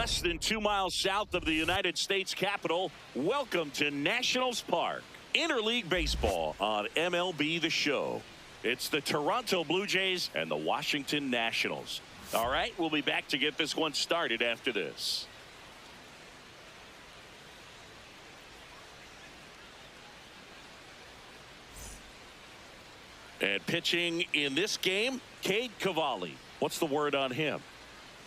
less than 2 miles south of the United States Capitol. Welcome to Nationals Park. Interleague Baseball on MLB The Show. It's the Toronto Blue Jays and the Washington Nationals. All right, we'll be back to get this one started after this. And pitching in this game, Cade Cavalli. What's the word on him?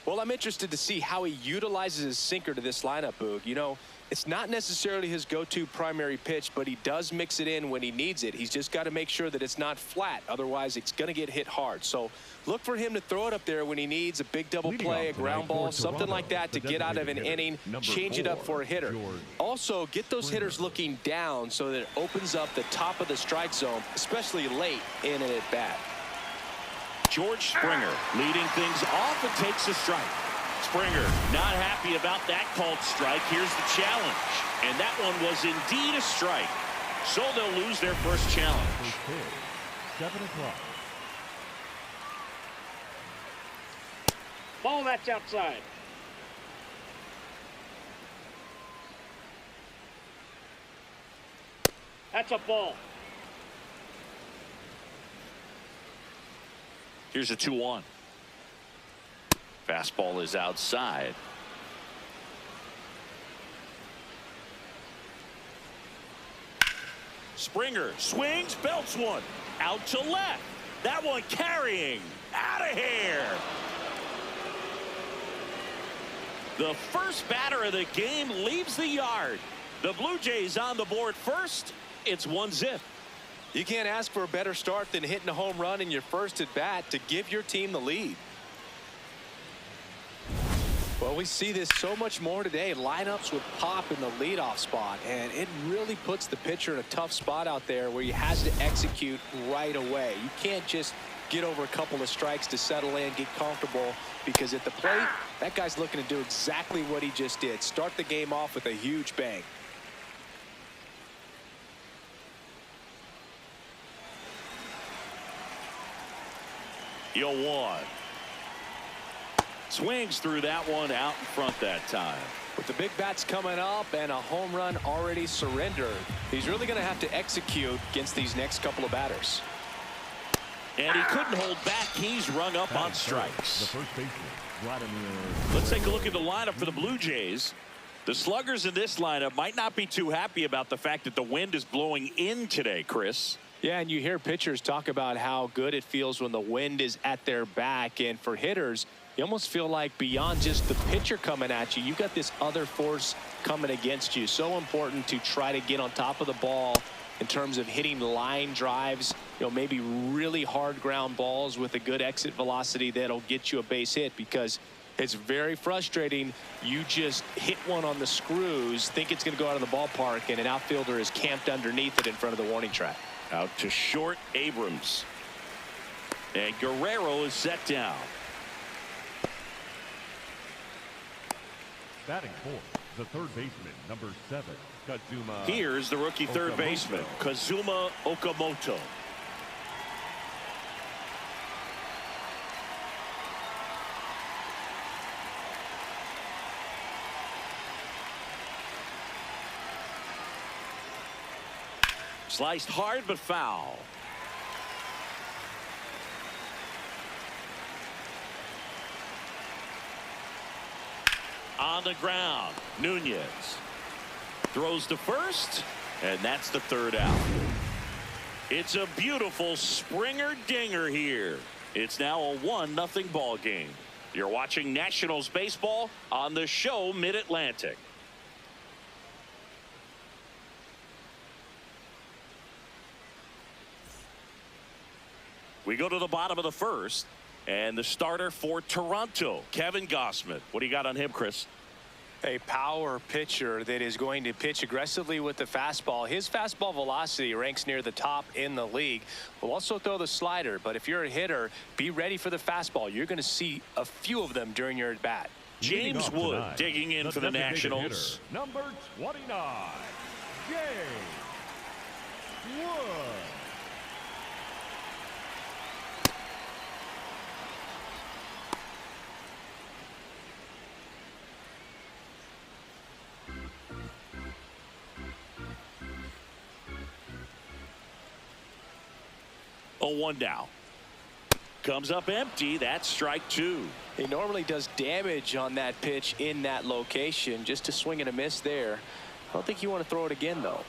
Well, I'm interested to see how he utilizes his sinker to this lineup, Boog. You know, it's not necessarily his go-to primary pitch, but he does mix it in when he needs it. He's just got to make sure that it's not flat. Otherwise, it's going to get hit hard. So look for him to throw it up there when he needs a big double play, a ground ball, something like that to get out of an inning, change it up for a hitter. Also, get those hitters looking down so that it opens up the top of the strike zone, especially late in an at-bat. George Springer leading things off and takes a strike. Springer not happy about that called strike. Here's the challenge. And that one was indeed a strike. So they'll lose their first challenge. 7 o'clock. Ball, that's outside. That's a ball. Here's a 2-1. Fastball is outside. Springer swings, belts one. Out to left. That one carrying. Out of here. The first batter of the game leaves the yard. The Blue Jays on the board first. It's 1-0. You can't ask for a better start than hitting a home run in your first at bat to give your team the lead. Well, we see this so much more today. Lineups with pop in the leadoff spot, and it really puts the pitcher in a tough spot out there where he has to execute right away. You can't just get over a couple of strikes to settle in, get comfortable, because at the plate, that guy's looking to do exactly what he just did. Start the game off with a huge bang. Yo, one. Swings through that one out in front that time. With the big bats coming up and a home run already surrendered, he's really going to have to execute against these next couple of batters. And he couldn't hold back. He's rung up on strikes. The first baseman, Vladimir. Let's take a look at the lineup for the Blue Jays. The sluggers in this lineup might not be too happy about the fact that the wind is blowing in today, Chris. Yeah, and you hear pitchers talk about how good it feels when the wind is at their back. And for hitters, you almost feel like beyond just the pitcher coming at you, you've got this other force coming against you. So important to try to get on top of the ball in terms of hitting line drives, you know, maybe really hard ground balls with a good exit velocity that'll get you a base hit, because it's very frustrating. You just hit one on the screws, think it's going to go out of the ballpark, and an outfielder is camped underneath it in front of the warning track. Out to short, Abrams. And Guerrero is set down. Batting fourth, the third baseman, number 7, Kazuma. Here's the rookie third Okamoto. baseman, Kazuma Okamoto. Sliced hard but foul. On the ground, Nunez throws to first, and that's the third out. It's a beautiful Springer dinger here. It's now a 1-0 ball game. You're watching Nationals baseball on the show Mid-Atlantic. We go to the bottom of the first, and the starter for Toronto, Kevin Gausman. What do you got on him, Chris? A power pitcher that is going to pitch aggressively with the fastball. His fastball velocity ranks near the top in the league. Will also throw the slider, but if you're a hitter, be ready for the fastball. You're going to see a few of them during your at bat. James Wood tonight, digging in for the Nationals. Hitter, number 29, James Wood. 0-1 now. Comes up empty. That's strike two. He normally does damage on that pitch in that location. Just a swing and a miss there. I don't think you want to throw it again, though.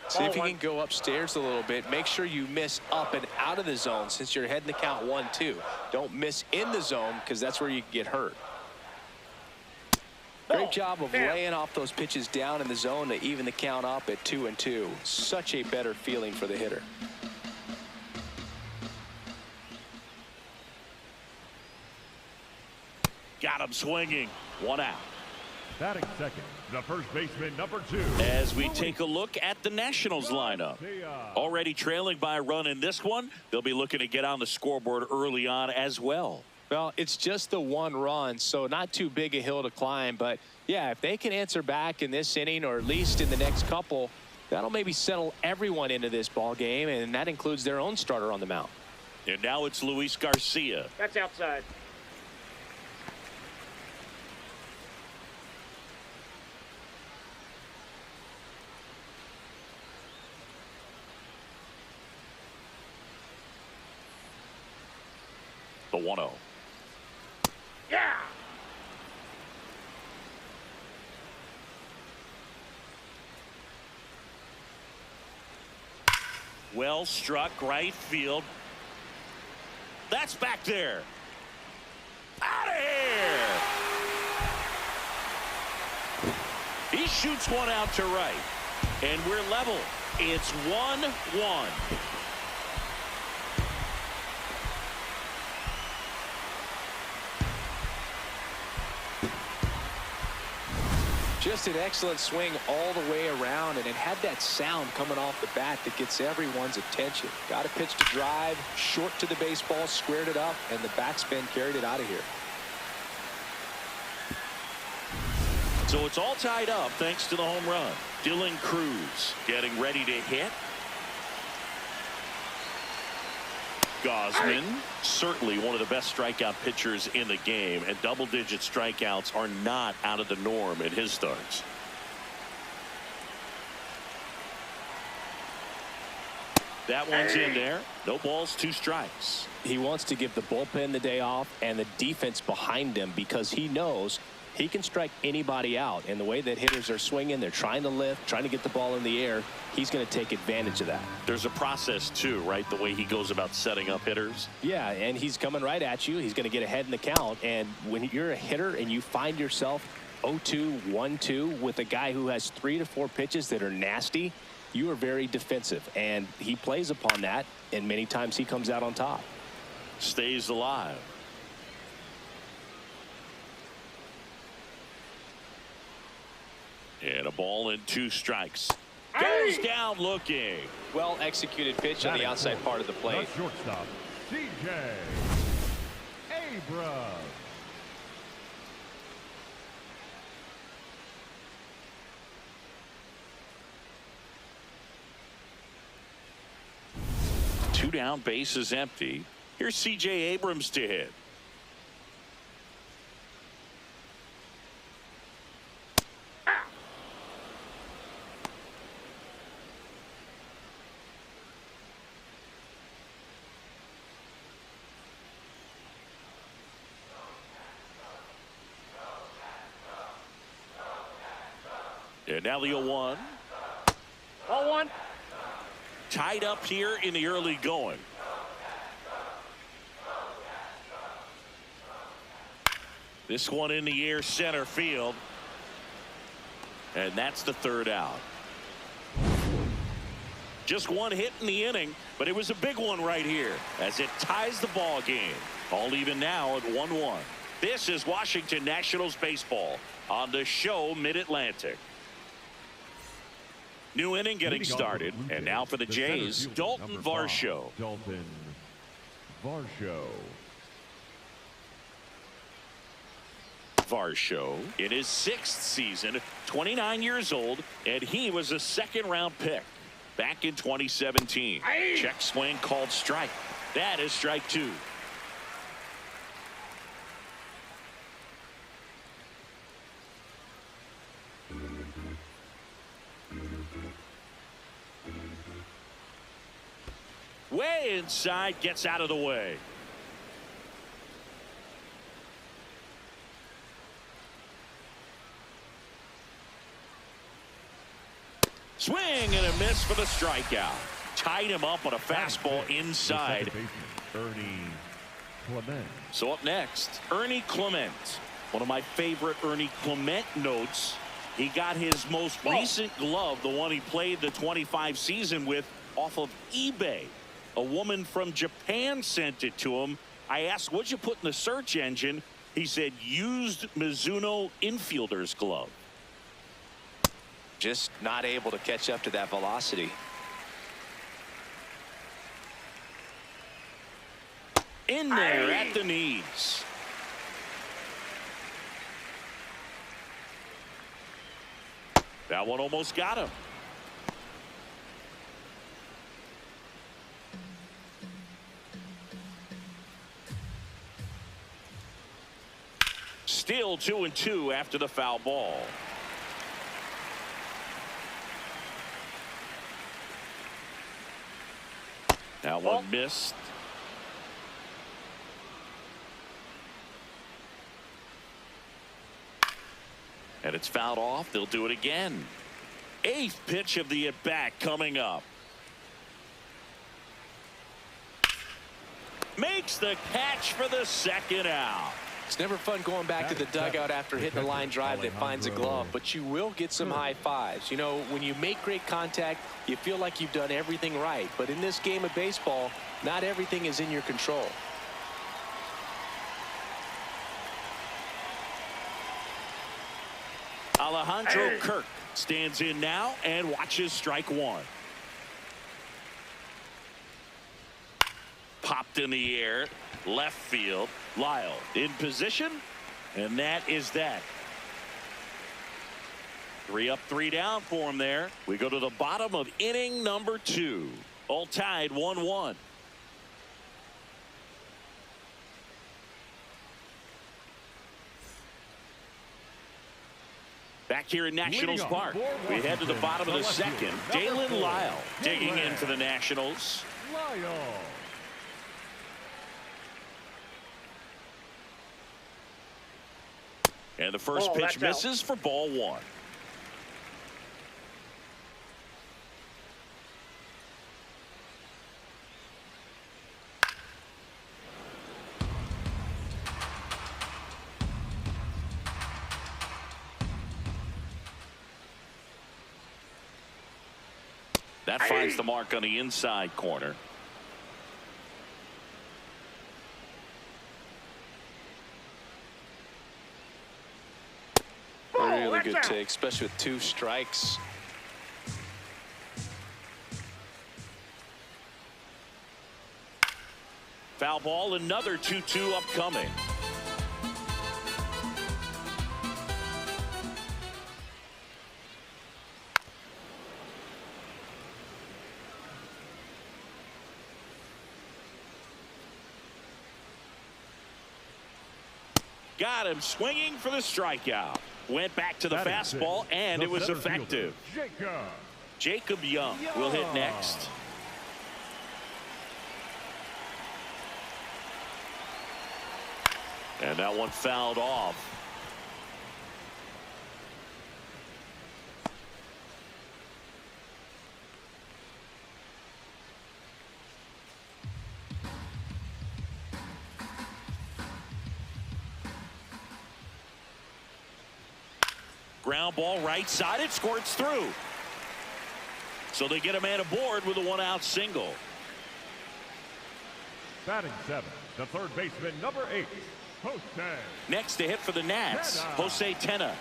See if you can go upstairs a little bit. Make sure you miss up and out of the zone since you're heading the count 1-2. Don't miss in the zone because that's where you can get hurt. Great job of laying off those pitches down in the zone to even the count up at 2-2. Such a better feeling for the hitter. Got him swinging. 1 out. Batting second, the first baseman, number 2. As we take a look at the Nationals lineup. Already trailing by a run in this one. They'll be looking to get on the scoreboard early on as well. Well, it's just the 1 run, so not too big a hill to climb. But, yeah, if they can answer back in this inning or at least in the next couple, that'll maybe settle everyone into this ball game, and that includes their own starter on the mound. And now it's Luis Garcia. That's outside. The 1-0. Yeah. Well struck right field. That's back there. Out of here. He shoots one out to right. And we're level. It's 1-1. Just an excellent swing all the way around, and it had that sound coming off the bat that gets everyone's attention. Got a pitch to drive, short to the baseball, squared it up, and the backspin carried it out of here. So it's all tied up thanks to the home run. Dylan Cruz getting ready to hit. Gausman, certainly one of the best strikeout pitchers in the game, and double-digit strikeouts are not out of the norm in his starts. That one's in there. No balls, 2 strikes. He wants to give the bullpen the day off and the defense behind him because he knows he can strike anybody out. And the way that hitters are swinging, they're trying to lift, trying to get the ball in the air. He's going to take advantage of that. There's a process, too, right? The way he goes about setting up hitters. Yeah, and he's coming right at you. He's going to get ahead in the count. And when you're a hitter and you find yourself 0-2, 1-2 with a guy who has 3 to 4 pitches that are nasty, you are very defensive. And he plays upon that, and many times he comes out on top. Stays alive. And a ball and 2 strikes. Goes down looking. Well executed pitch on the outside part of the plate. The shortstop, C.J. Abrams. Two down, base is empty. Here's C.J. Abrams to hit. And now the 0-1. 0-1. Tied up here in the early going. This one in the air, center field. And that's the 3rd out. Just 1 hit in the inning, but it was a big one right here as it ties the ball game. All even now at 1-1. This is Washington Nationals baseball on the show Mid-Atlantic. New inning getting started, and now for the Jays, Dalton Varsho. Dalton Varsho. Varsho in his 6th season, 29 years old, and he was a 2nd-round pick back in 2017. Check swing called strike. That is strike 2. Way inside, gets out of the way. Swing and a miss for the strikeout. Tied him up on a fastball inside. Ernie Clement. So up next, Ernie Clement. One of my favorite Ernie Clement notes. He got his most recent glove, the one he played the 25 season with, off of eBay. A woman from Japan sent it to him. I asked, what'd you put in the search engine? He said, used Mizuno infielder's glove. Just not able to catch up to that velocity. In there at the knees. That one almost got him. Still 2-2 after the foul ball. That one missed. And it's fouled off. They'll do it again. 8th pitch of the at-bat coming up. Makes the catch for the second out. It's never fun going back to the dugout after hitting a line drive that finds a glove, but you will get some high fives. You know, when you make great contact, you feel like you've done everything right. But in this game of baseball, not everything is in your control. Alejandro Kirk stands in now and watches strike one. Popped in the air, left field. Lyle in position, and that is that. 3 up, 3 down for him there. We go to the bottom of inning number 2. All tied 1-1. Back here in Nationals Park, we head to the bottom of the second. Dalen Lyle digging in for the Nationals. Lyle. And the first pitch misses for ball 1. That finds the mark on the inside corner. Really good take, especially with 2 strikes. Foul ball, another 2-2 upcoming. Got him swinging for the strikeout. Went back to the fastball, and it was effective. Jacob Young will hit next. And that one fouled off. Ground ball right side. It squirts through. So they get a man aboard with a 1-out single. Batting 7th, the third baseman, number 8, Jose. Next to hit for the Nats, Jose Tena.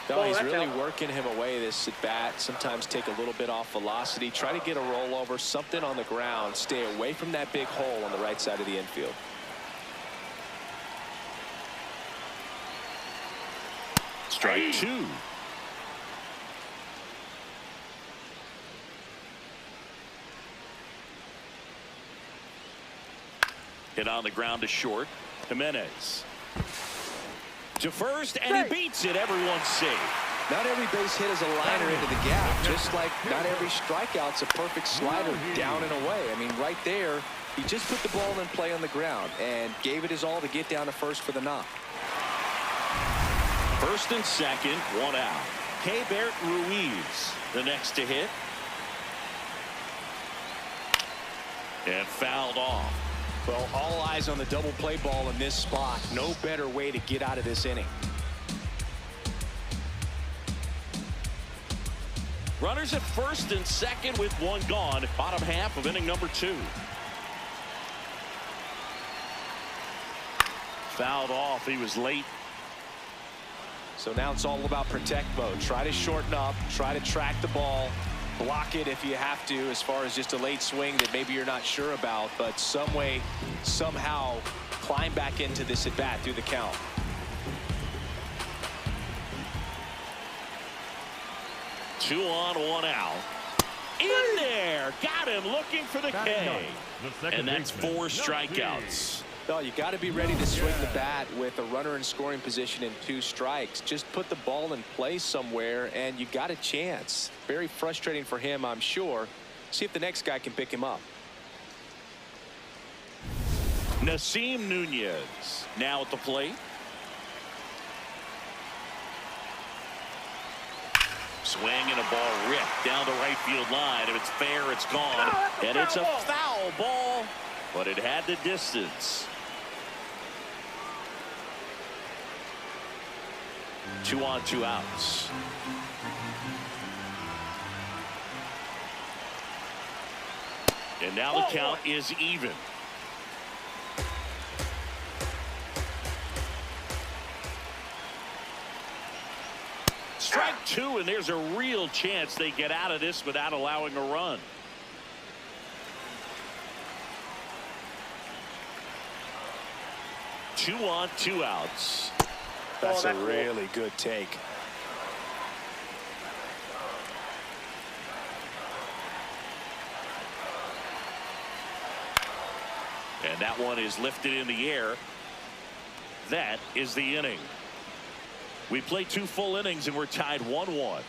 No, he's really working him away this at bat. Sometimes take a little bit off velocity. Try to get a rollover, something on the ground. Stay away from that big hole on the right side of the infield. Strike two. Hit on the ground to short. Jimenez to first, and he beats it. Everyone's safe. Not every base hit is a liner into the gap, just like not every strikeout's a perfect slider down and away. I mean, right there, he just put the ball in play on the ground and gave it his all to get down to first for the knock. First and second, one out. Keibert Ruiz, the next to hit. And fouled off. Well, all eyes on the double play ball in this spot. No better way to get out of this inning. Runners at first and second with one gone. Bottom half of inning number two. Fouled off. He was late. So now it's all about protect mode. Try to shorten up. Try to track the ball. Block it if you have to, as far as just a late swing that maybe you're not sure about. But some way, somehow, climb back into this at bat through the count. Two on, one out. In there. Got him looking for the K. And that's four strikeouts. No, you got to be ready to swing the bat with a runner in scoring position and 2 strikes. Just put the ball in play somewhere and you got a chance. Very frustrating for him, I'm sure. See if the next guy can pick him up. Nasim Nunez now at the plate. Swing and a ball ripped down the right field line. If it's fair, it's gone. And it's a foul ball, but it had the distance. 2 on, 2 outs. And now the count is even. Strike two, and there's a real chance they get out of this without allowing a run. Two on, 2 outs. That's a really good take. And that one is lifted in the air. That is the inning. We played 2 full innings and we're tied 1-1.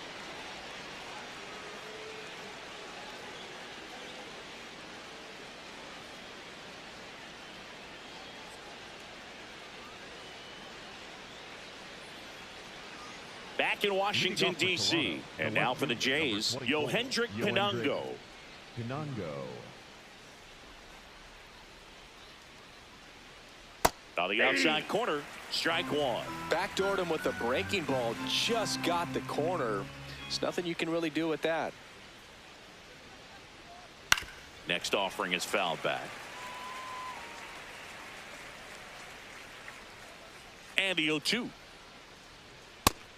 Back in Washington, D.C. And now for the Jays, Yohendrick Pinango. On the outside corner, strike one. Backdoored him with a breaking ball. Just got the corner. There's nothing you can really do with that. Next offering is fouled back. And the 0-2.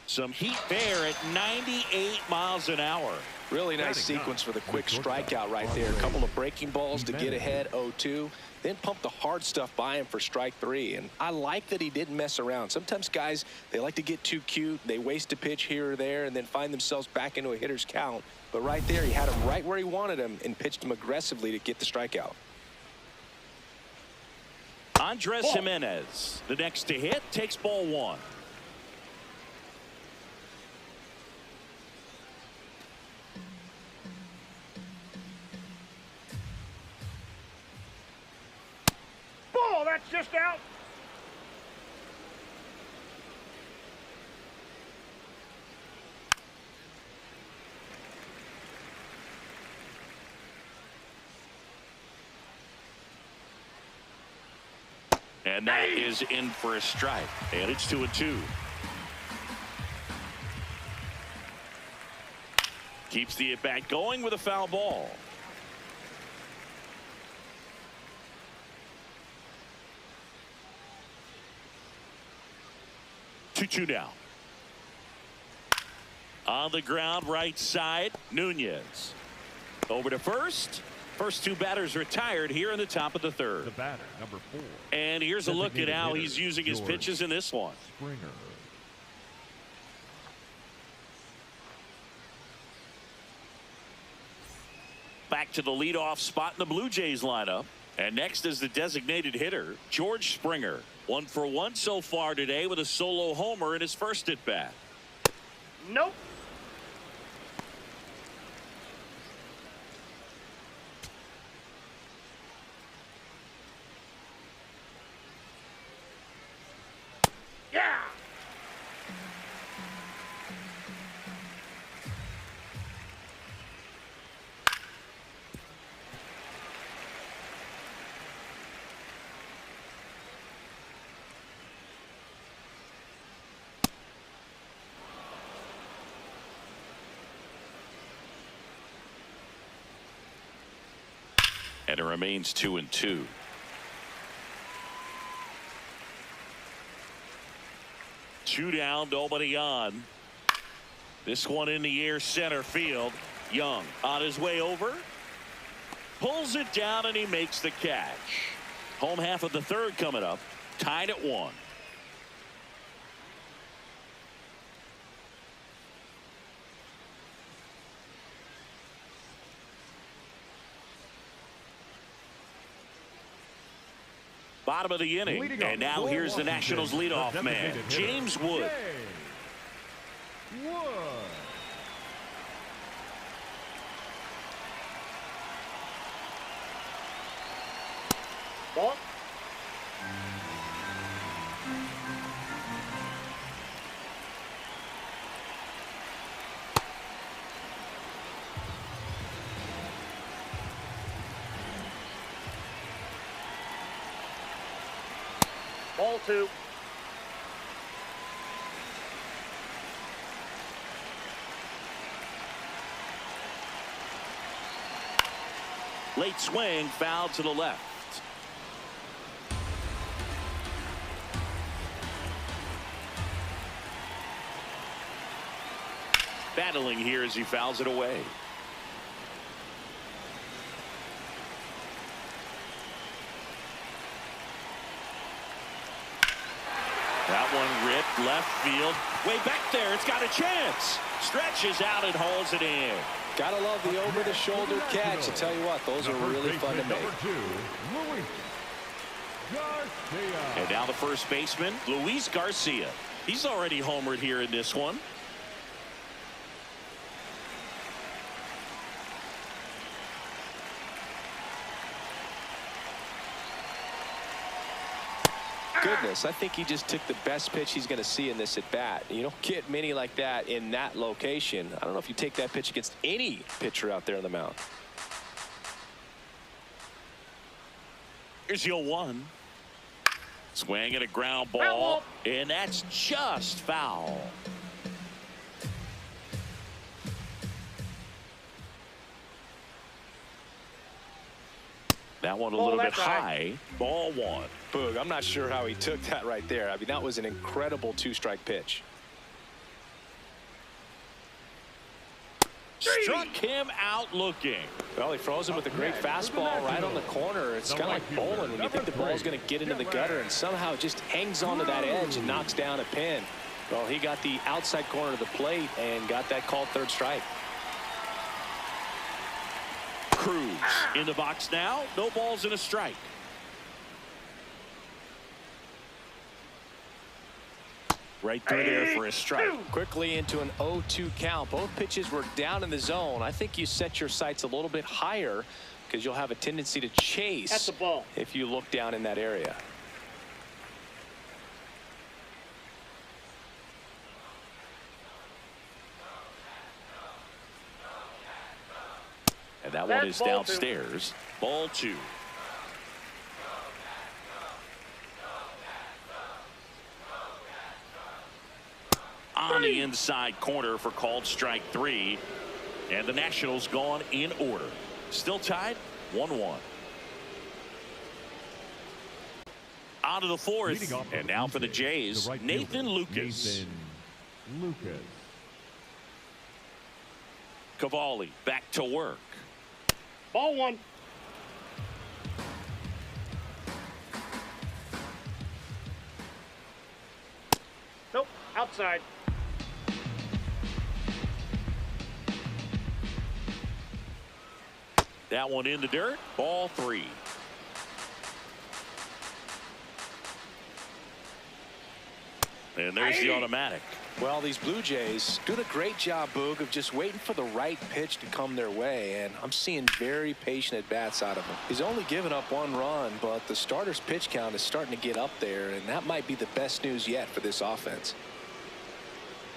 Some heat there at 98 miles an hour. Really nice sequence for the quick strikeout right there. A couple of breaking balls to get ahead, 0-2. Then pump the hard stuff by him for strike 3. And I like that he didn't mess around. Sometimes guys, they like to get too cute. They waste a pitch here or there and then find themselves back into a hitter's count. But right there, he had him right where he wanted him and pitched him aggressively to get the strikeout. Andres Jimenez, the next to hit, takes ball 1. That's just out. And that is in for a strike. And it's 2-2. Keeps the at-bat going with a foul ball. 2-2 now. On the ground, right side, Nunez. Over to first. First 2 batters retired here in the top of the 3rd. The batter, number 4. And here's a look at how he's using his pitches in this one. Springer. back to the leadoff spot in the Blue Jays lineup. And next is the designated hitter, George Springer. 1 for 1 so far today with a solo homer in his first at bat. Nope. Yeah. And it remains 2-2. Two down, nobody on. This one in the air, center field. Young on his way over. Pulls it down and he makes the catch. Home half of the third coming up. Tied at 1. Bottom of the inning, and now here's the Nationals leadoff man, James Wood. Ball. Ball 2. Late swing, foul to the left. Battling here as he fouls it away. That one ripped left field. Way back there. It's got a chance. Stretches out and hauls it in. Gotta love the over-the-shoulder catch. I tell you what, those are really fun to make. And now the first baseman, Luis Garcia. He's already homered here in this one. Goodness, I think he just took the best pitch he's going to see in this at bat. You don't get many like that in that location. I don't know if you take that pitch against any pitcher out there on the mound. Here's your 1. Swing at a ground ball, and that's just foul. That one a little bit high. Ball 1. Boog, I'm not sure how he took that right there. I mean, that was an incredible 2-strike pitch. Struck him out looking. Well, he froze him with a great fastball right on the corner. It's kind of like bowling when you think the ball's going to get into the gutter and somehow it just hangs onto that edge and knocks down a pin. Well, he got the outside corner of the plate and got that called 3rd strike. Cruz in the box now. No balls and a strike. Right through there for a strike. Quickly into an 0-2 count. Both pitches were down in the zone. I think you set your sights a little bit higher because you'll have a tendency to chase That's the ball. if you look down in that area. And that one is downstairs. Ball 2. On the inside corner for called strike 3. And the Nationals gone in order. Still tied 1-1. On to the 4th. And now for the Jays, Nathan Lucas. Cavalli back to work. Ball 1. Nope. Outside. That one in the dirt. Ball 3. And there's the automatic. Well, these Blue Jays doing a great job, Boog, of just waiting for the right pitch to come their way, and I'm seeing very patient at-bats out of him. He's only given up 1 run, but the starter's pitch count is starting to get up there, and that might be the best news yet for this offense.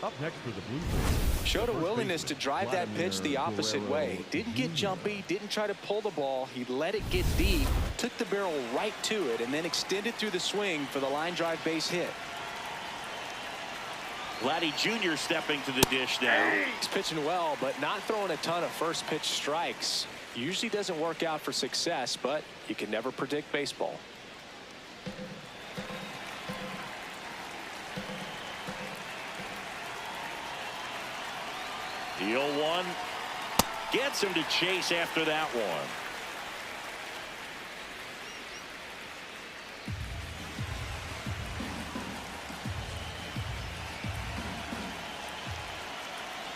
Up next for the Blue Jays. Showed a willingness to drive that pitch the opposite way. Didn't get jumpy, didn't try to pull the ball. He let it get deep, took the barrel right to it, and then extended through the swing for the line drive base hit. Vladdy Jr. stepping to the dish now. He's pitching well, but not throwing a ton of first pitch strikes. Usually doesn't work out for success, but you can never predict baseball. The 0-1 gets him to chase after that one.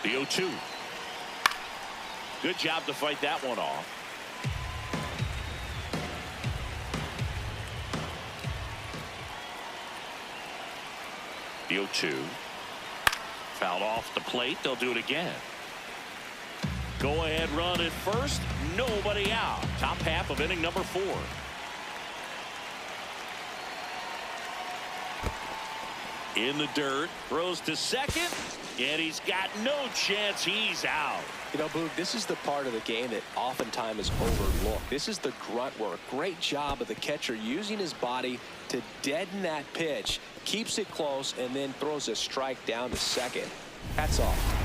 The 0-2. Good job to fight that one off. The 0-2. Fouled off the plate. They'll do it again. Go ahead run at first. Nobody out. Top half of inning number 4. In the dirt. Throws to second. And he's got no chance. He's out. You know, Boog, this is the part of the game that oftentimes is overlooked. This is the grunt work. Great job of the catcher using his body to deaden that pitch, keeps it close, and then throws a strike down to second. Hats off.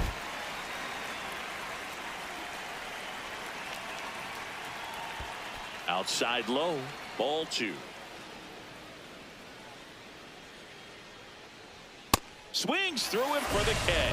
Outside low. Ball 2. Swings through him for the K.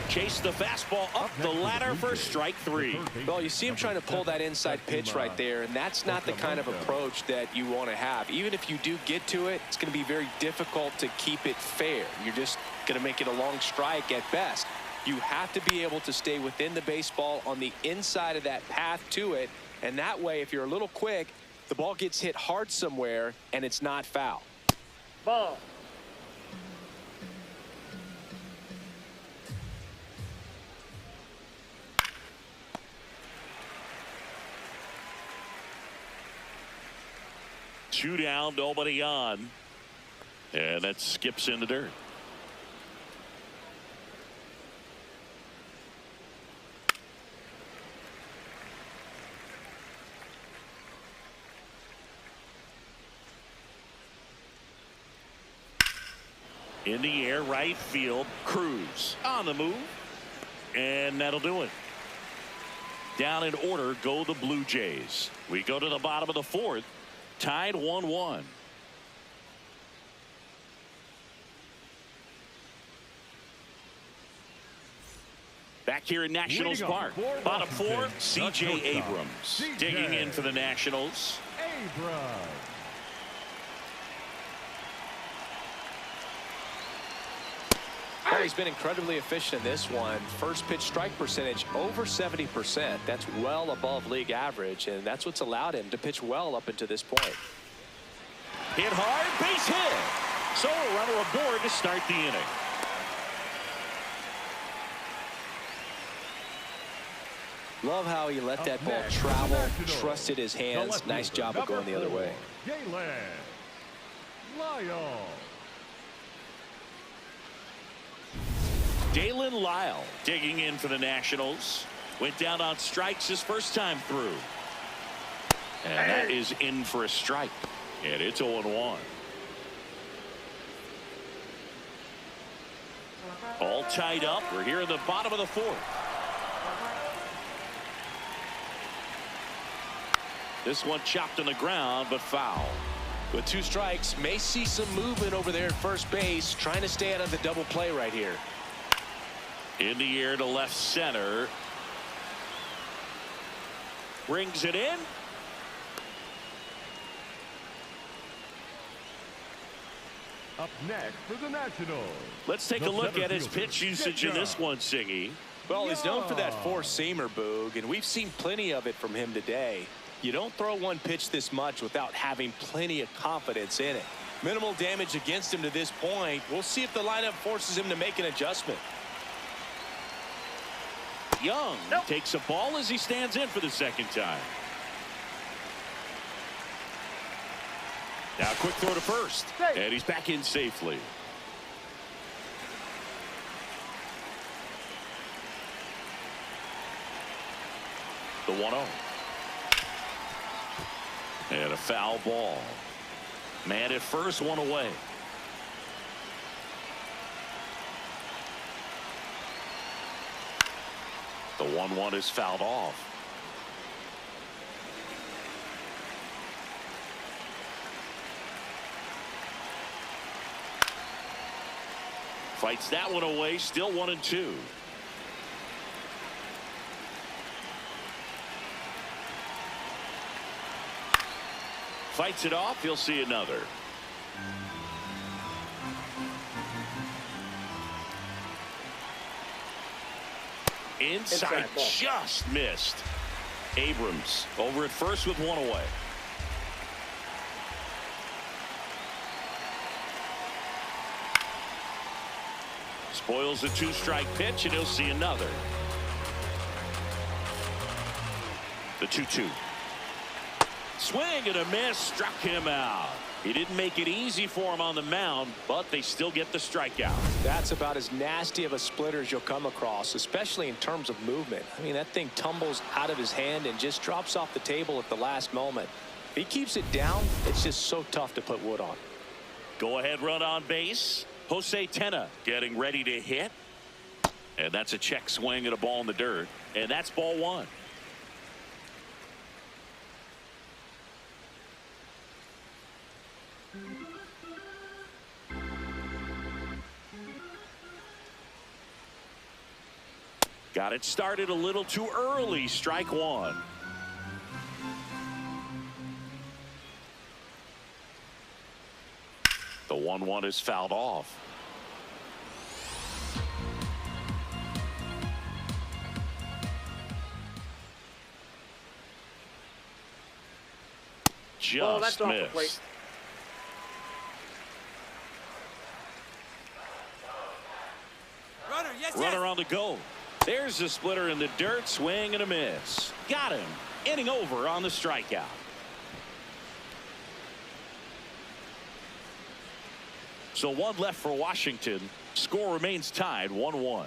Chase the fastball up the ladder for strike 3. Well, you see him trying to pull that inside pitch right there, and that's not the kind of approach that you want to have. Even if you do get to it, it's going to be very difficult to keep it fair. You're just going to make it a long strike at best. You have to be able to stay within the baseball on the inside of that path to it, and that way, if you're a little quick, the ball gets hit hard somewhere, and it's not foul. Ball. Two down, nobody on. And that skips in the dirt. In the air, right field. Cruz on the move. And that'll do it. Down in order go the Blue Jays. We go to the bottom of the 4th. Tied 1-1. Back here in Nationals Park. Bottom 4, C.J. Abrams. Digging in for the Nationals. Abrams. Well, he's been incredibly efficient in this one. First pitch strike percentage over 70%. That's well above league average, and that's what's allowed him to pitch well up until this point. Hit hard, base hit. So a runner aboard to start the inning. Love how he let that ball travel, trusted his hands. Nice job of going the other way. Dalen Lyle digging in for the Nationals. Went down on strikes his first time through. And that is in for a strike. And it's 0-1. All tied up. We're here in the bottom of the 4th. This one chopped on the ground, but foul. With 2 strikes, may see some movement over there at first base, trying to stay out of the double play right here. In the air to left center. Brings it in. Up next for the Nationals. Let's take a look at his pitch usage in this one, Singy. Well, he's known for that four-seamer, Boog, and we've seen plenty of it from him today. You don't throw one pitch this much without having plenty of confidence in it. Minimal damage against him to this point. We'll see if the lineup forces him to make an adjustment. Young takes a ball as he stands in for the second time. Now quick throw to first. And he's back in safely. The 1-0. And a foul ball. Man at first, one away. The 1-1 is fouled off. Fights that one away, still 1-2. Fights it off, he'll see another. Inside just missed. Abrams over at first with one away. Spoils the two-strike pitch, and he'll see another. The 2-2. Swing and a miss, struck him out. He didn't make it easy for him on the mound, but they still get the strikeout. That's about as nasty of a splitter as you'll come across, especially in terms of movement. I mean, that thing tumbles out of his hand and just drops off the table at the last moment. If he keeps it down, it's just so tough to put wood on. Go ahead run on base. Jose Tena getting ready to hit. And that's a check swing at a ball in the dirt. And that's ball one. Got it started a little too early. Strike one. The 1-1 is fouled off. Just missed. Runner on the go. There's the splitter in the dirt. Swing and a miss. Got him. Inning over on the strikeout. So one left for Washington. Score remains tied 1-1.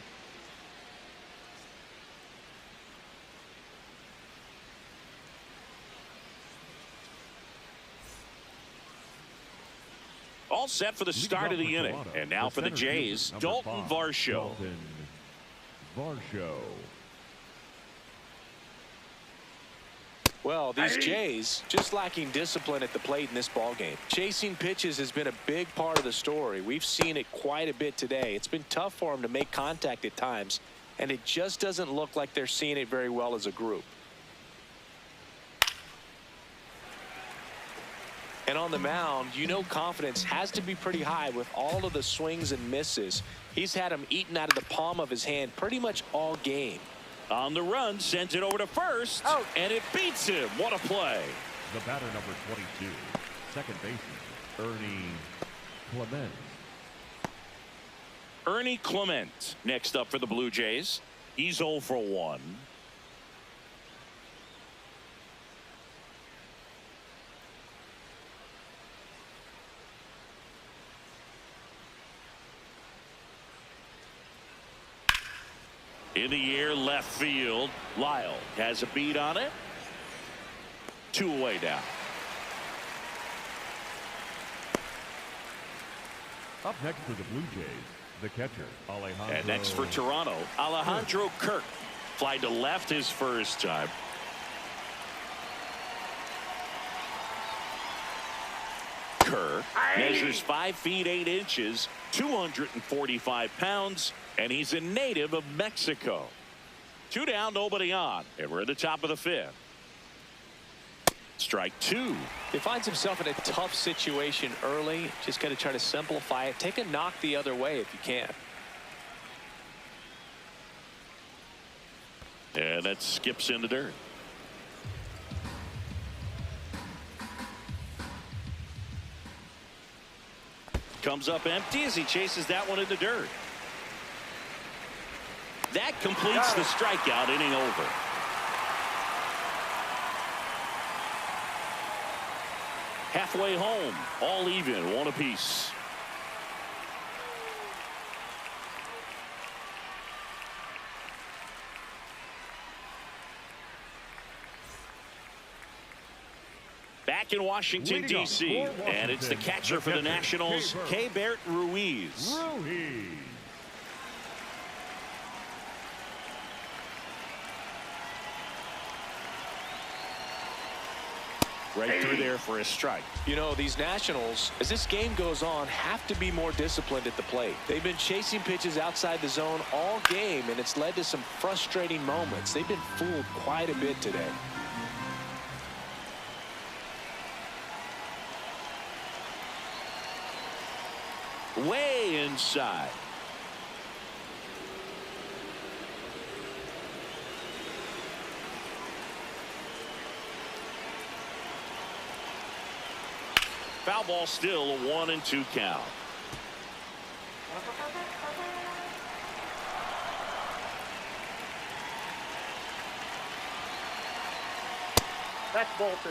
All set for the start of the inning. And now for the Jays, Dalton Varsho. Well, these Jays just lacking discipline at the plate in this ballgame. Chasing pitches has been a big part of the story. We've seen it quite a bit today. It's been tough for them to make contact at times, and it just doesn't look like they're seeing it very well as a group. And on the mound, you know confidence has to be pretty high with all of the swings and misses. He's had them eaten out of the palm of his hand pretty much all game. On the run, sends it over to first, and it beats him. What a play. The batter number 22, second baseman, Ernie Clement. Ernie Clement next up for the Blue Jays. He's 0 for 1. In the air, left field. Lyle has a beat on it. 2 away now. Up next for the Blue Jays, the catcher, Alejandro. And next for Toronto, Alejandro Kirk. Fly to left his first time. Kirk measures 5 feet 8 inches, 245 pounds, and he's a native of Mexico. 2 down, nobody on, and we're at the top of the 5th. Strike 2. He finds himself in a tough situation early. Just got to try to simplify it. Take a knock the other way if you can. And that skips in the dirt. Comes up empty as he chases that one in the dirt. That completes the strikeout, inning over. Halfway home, all even, one apiece. Back in Washington, D.C., and it's the catcher for the Nationals, Keibert Ruiz. Right through there for a strike. You know, these Nationals, as this game goes on, have to be more disciplined at the plate. They've been chasing pitches outside the zone all game, and it's led to some frustrating moments. They've been fooled quite a bit today. Way inside. Foul ball, still a 1-2 count. That's ball 2.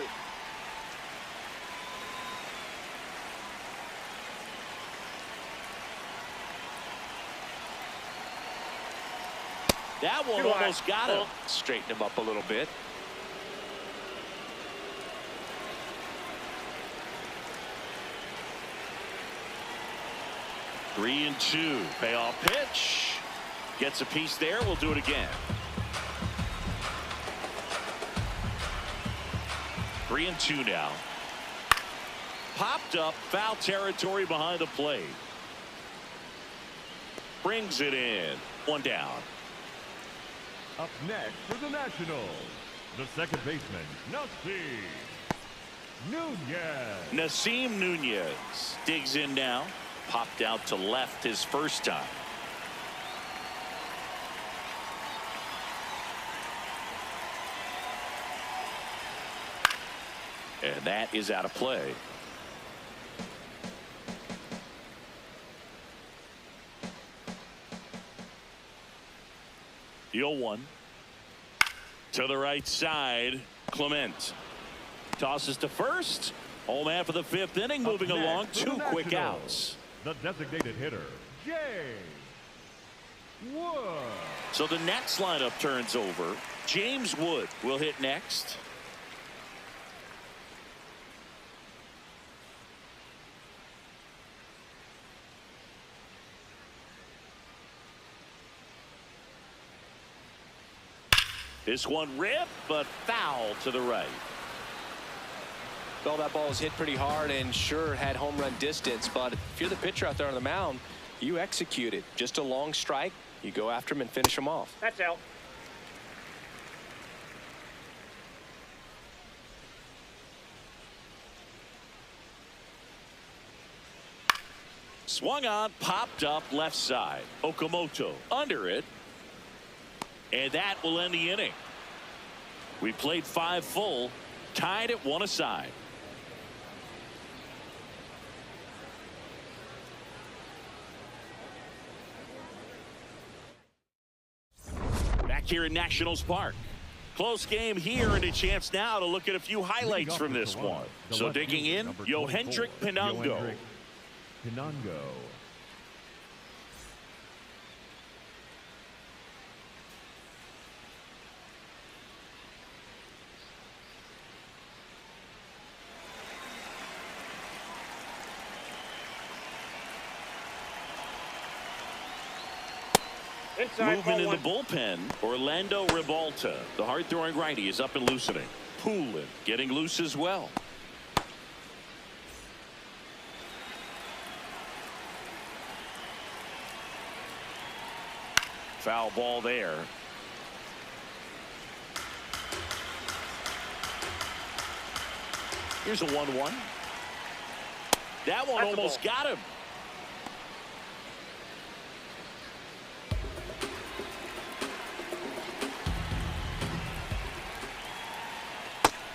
That one almost got him. Straighten him up a little bit. Three and 2. Payoff pitch. Gets a piece there. We'll do it again. 3 and 2 now. Popped up, foul territory behind the plate. Brings it in. One down. Up next for the Nationals, the second baseman, Nasim Nunez digs in now. Popped out to left his first time. And that is out of play. The 0-1 to the right side. Clement tosses to first. Home half of the 5th inning, moving along. 2 quick outs. The designated hitter, Jay Wood. So the next lineup turns over. James Wood will hit next. This one ripped, but foul to the right. Well, that ball was hit pretty hard and sure had home run distance, but if you're the pitcher out there on the mound, you execute it. Just a long strike. You go after him and finish him off. That's out. Swung on, popped up left side. Okamoto under it. And that will end the inning. We played 5 full, tied at 1 aside. Back here in Nationals Park. Close game here, and a chance now to look at a few highlights from this one. So digging in, Yohendrick Pinango. Inside. Movement in the bullpen, Orlando Ribalta, the hard-throwing righty, is up and loosening. Poulin getting loose as well. Foul ball there. Here's a 1-1. That one almost got him.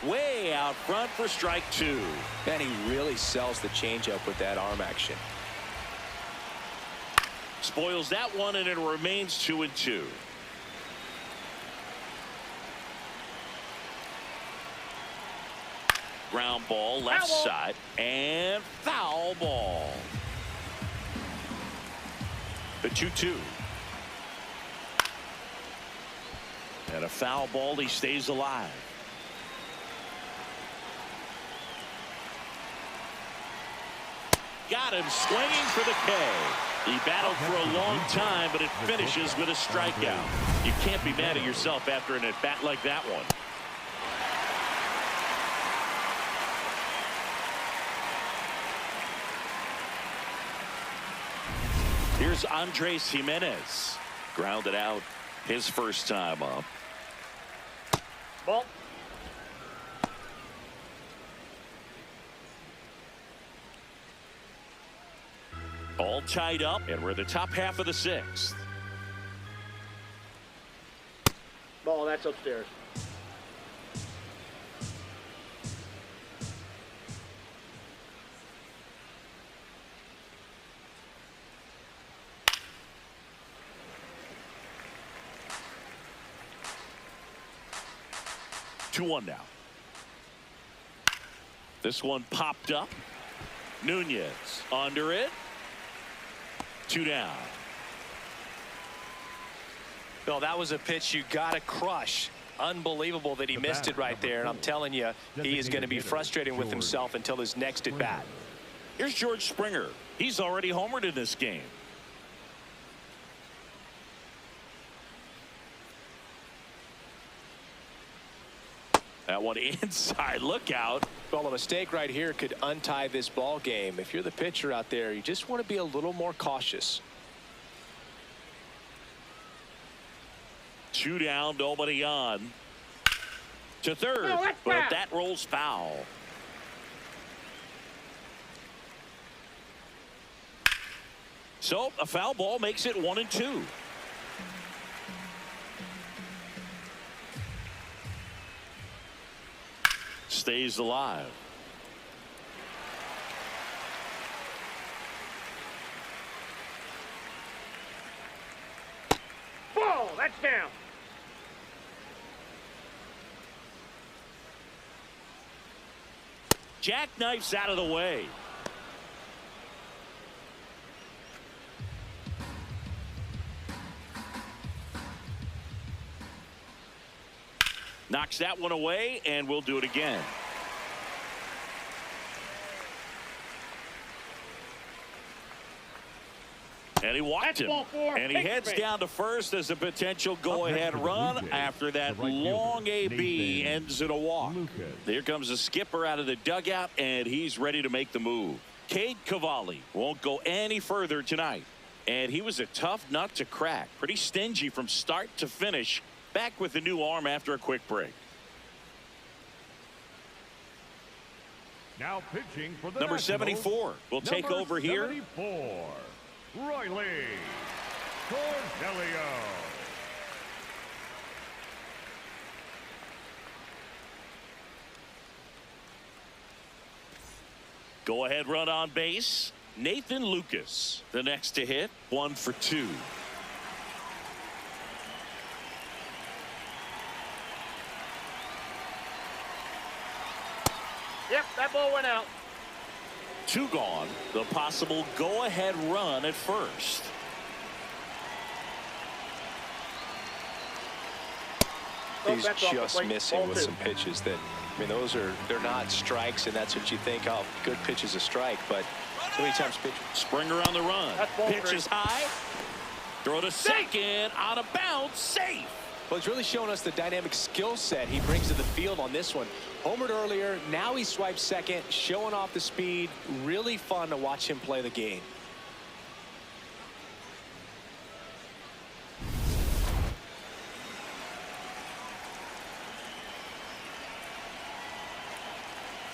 way out front for strike two. And he really sells the changeup with that arm action. Spoils that one, and it remains 2-2. Ground ball left side and foul ball. The 2-2. And a foul ball. He stays alive. Got him swinging for the K. He battled for a long time, but it finishes with a strikeout. You can't be mad at yourself after an at-bat like that one. Here's Andres Jimenez. Grounded out his first time up. Ball. All tied up, and we're the top half of the sixth. Ball, that's upstairs. Two one now. This one popped up. Nunez under it. Two down. Bill, that was a pitch you got to crush. Unbelievable that he missed it right there. And I'm telling you, he is going to be frustrated with himself until his next at bat. Here's George Springer. He's already homered in this game. That one inside. Look out. Well, a mistake right here could untie this ball game. If you're the pitcher out there, you just want to be a little more cautious. Two down, nobody on. To third, but that rolls foul. So a foul ball makes it 1-2. Stays alive. Ball, that's down. Jackknifes out of the way. Knocks that one away, and we'll do it again. And he walked him. And he heads down to first as a potential go-ahead run after that long AB ends in a walk. Here comes the skipper out of the dugout, and he's ready to make the move. Cade Cavalli won't go any further tonight. And he was a tough nut to crack. Pretty stingy from start to finish. Back with the new arm after a quick break. Now pitching for the Number 74 will take over here. 74, Riley Cordelio. Go ahead run on base. Nathan Lucas the next to hit. 1 for 2. Yep, that ball went out. 2 gone. The possible go-ahead run at first. He's just missing with some pitches that, I mean, they're not strikes, and that's what you think. Oh, good pitch is a strike, but so many times pitch. Springer on the run. Pitch is high. Throw to second. Out of bounds. Safe. Well, it's really showing us the dynamic skill set he brings to the field on this one. Homered earlier, now he swipes second, showing off the speed. Really fun to watch him play the game.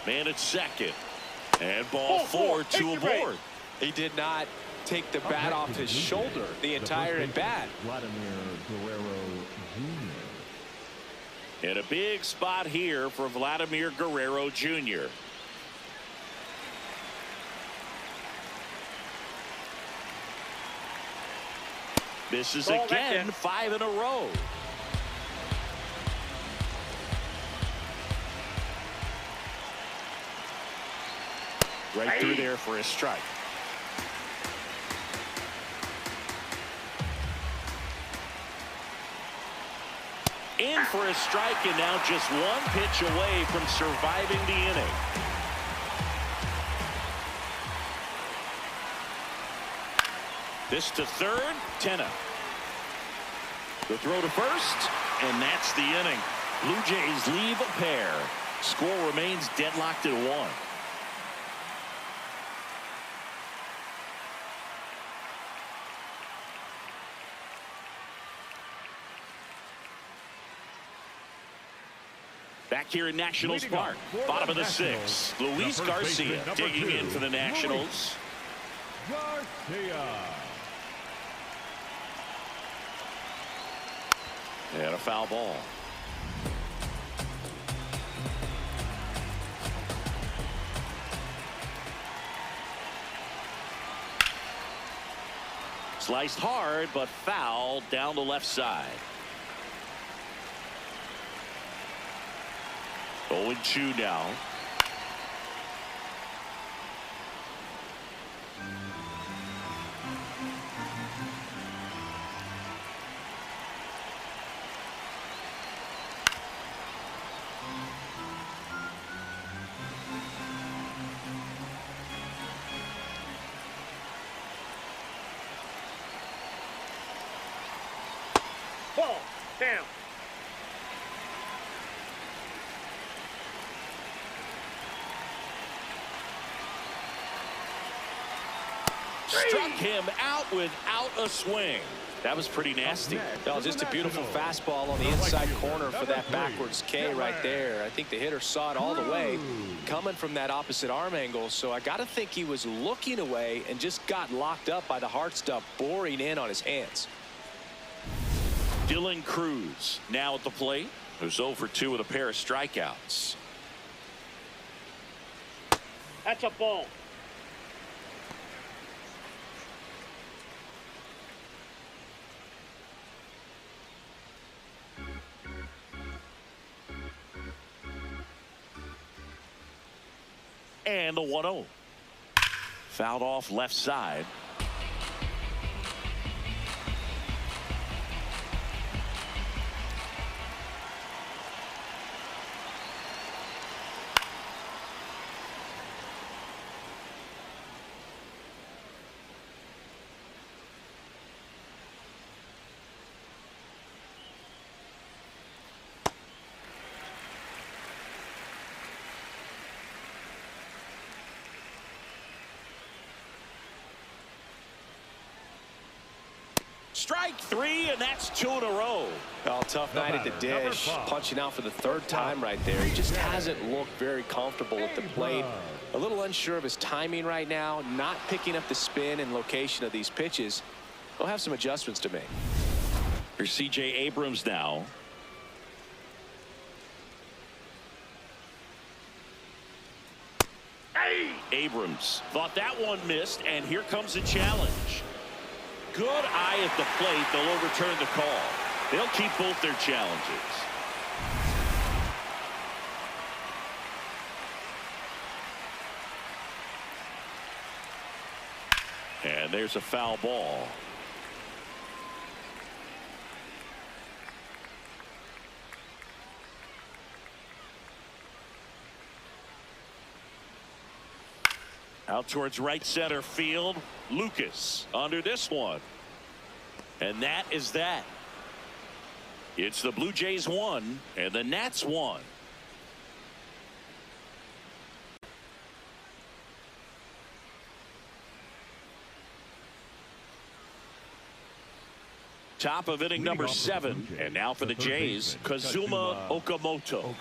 Man at second. And ball 4 to aboard. He did not take the bat off his shoulder the entire at bat. Vladimir Guerrero Jr. And a big spot here for Vladimir Guerrero Jr. Misses again, 5 in a row. Right through there for a strike. In for a strike, and now just one pitch away from surviving the inning. This to third, Tenna. The throw to first, and that's the inning. Blue Jays leave a pair. Score remains deadlocked at 1. Back here in Nationals Park, bottom of the 6th, Luis Garcia digging in for the Nationals. Garcia. And a foul ball. Sliced hard, but foul down the left side. 0-2 now. Ball down. Struck him out without a swing. That was pretty nasty. No, just a beautiful fastball on the inside corner for that backwards K right there. I think the hitter saw it all the way coming from that opposite arm angle. So I got to think he was looking away and just got locked up by the hard stuff boring in on his hands. Dylan Cruz now at the plate, who's 0 for 2 with a pair of strikeouts. That's a ball. And the 1-0. Fouled off left side. Strike 3, and that's 2 in a row. Oh, tough night at the dish, punching out for the 3rd time right there. He just hasn't looked very comfortable at the plate. A little unsure of his timing right now, not picking up the spin and location of these pitches. He'll have some adjustments to make. Here's C.J. Abrams now. Abrams thought that one missed, and here comes a challenge. Good eye at the plate. They'll overturn the call. They'll keep both their challenges. And there's a foul ball. Out towards right center field. Lucas under this one. And that is that. It's the Blue Jays 1 and the Nats 1. Top of inning number 7. And now for the Jays, Kazuma Okamoto.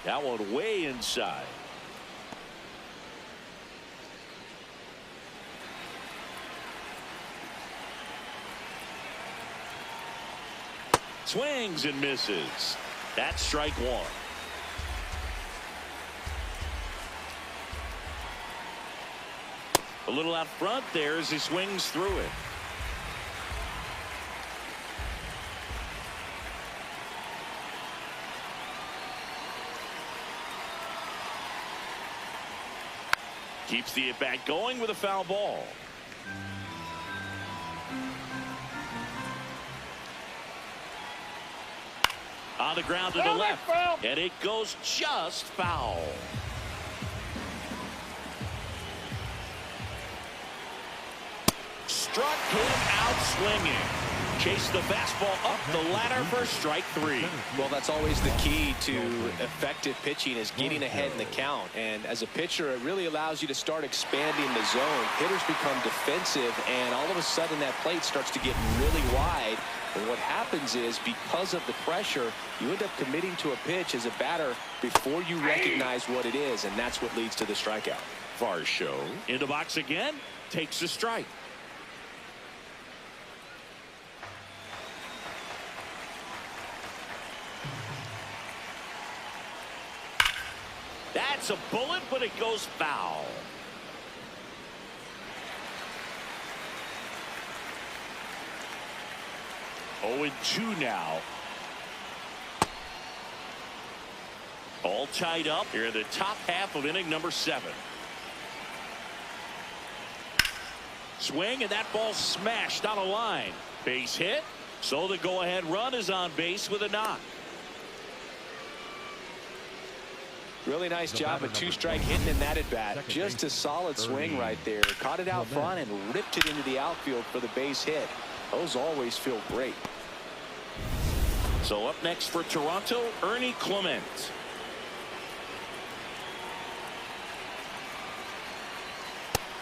That one way inside. Swings and misses. That's strike one. A little out front there as he swings through it. Keeps the at-bat going with a foul ball. On the ground to the left, and it goes just foul. Struck him out swinging. Chased the fastball up the ladder for strike three. Well, that's always the key to effective pitching, is getting ahead in the count. And as a pitcher, it really allows you to start expanding the zone. Hitters become defensive, and all of a sudden that plate starts to get really wide. And what happens is, because of the pressure, you end up committing to a pitch as a batter before you recognize what it is, and that's what leads to the strikeout. Varsho in the box again, takes a strike. That's a bullet, but it goes foul. Oh, and 2 now. All tied up here in the top half of inning number 7. Swing, and that ball smashed on a line. Base hit, so the go-ahead run is on base with a knock. Really nice job of 2-strike hitting in that at bat. Just a solid swing right there. Caught it out front and ripped it into the outfield for the base hit. Those always feel great. So up next for Toronto, Ernie Clement.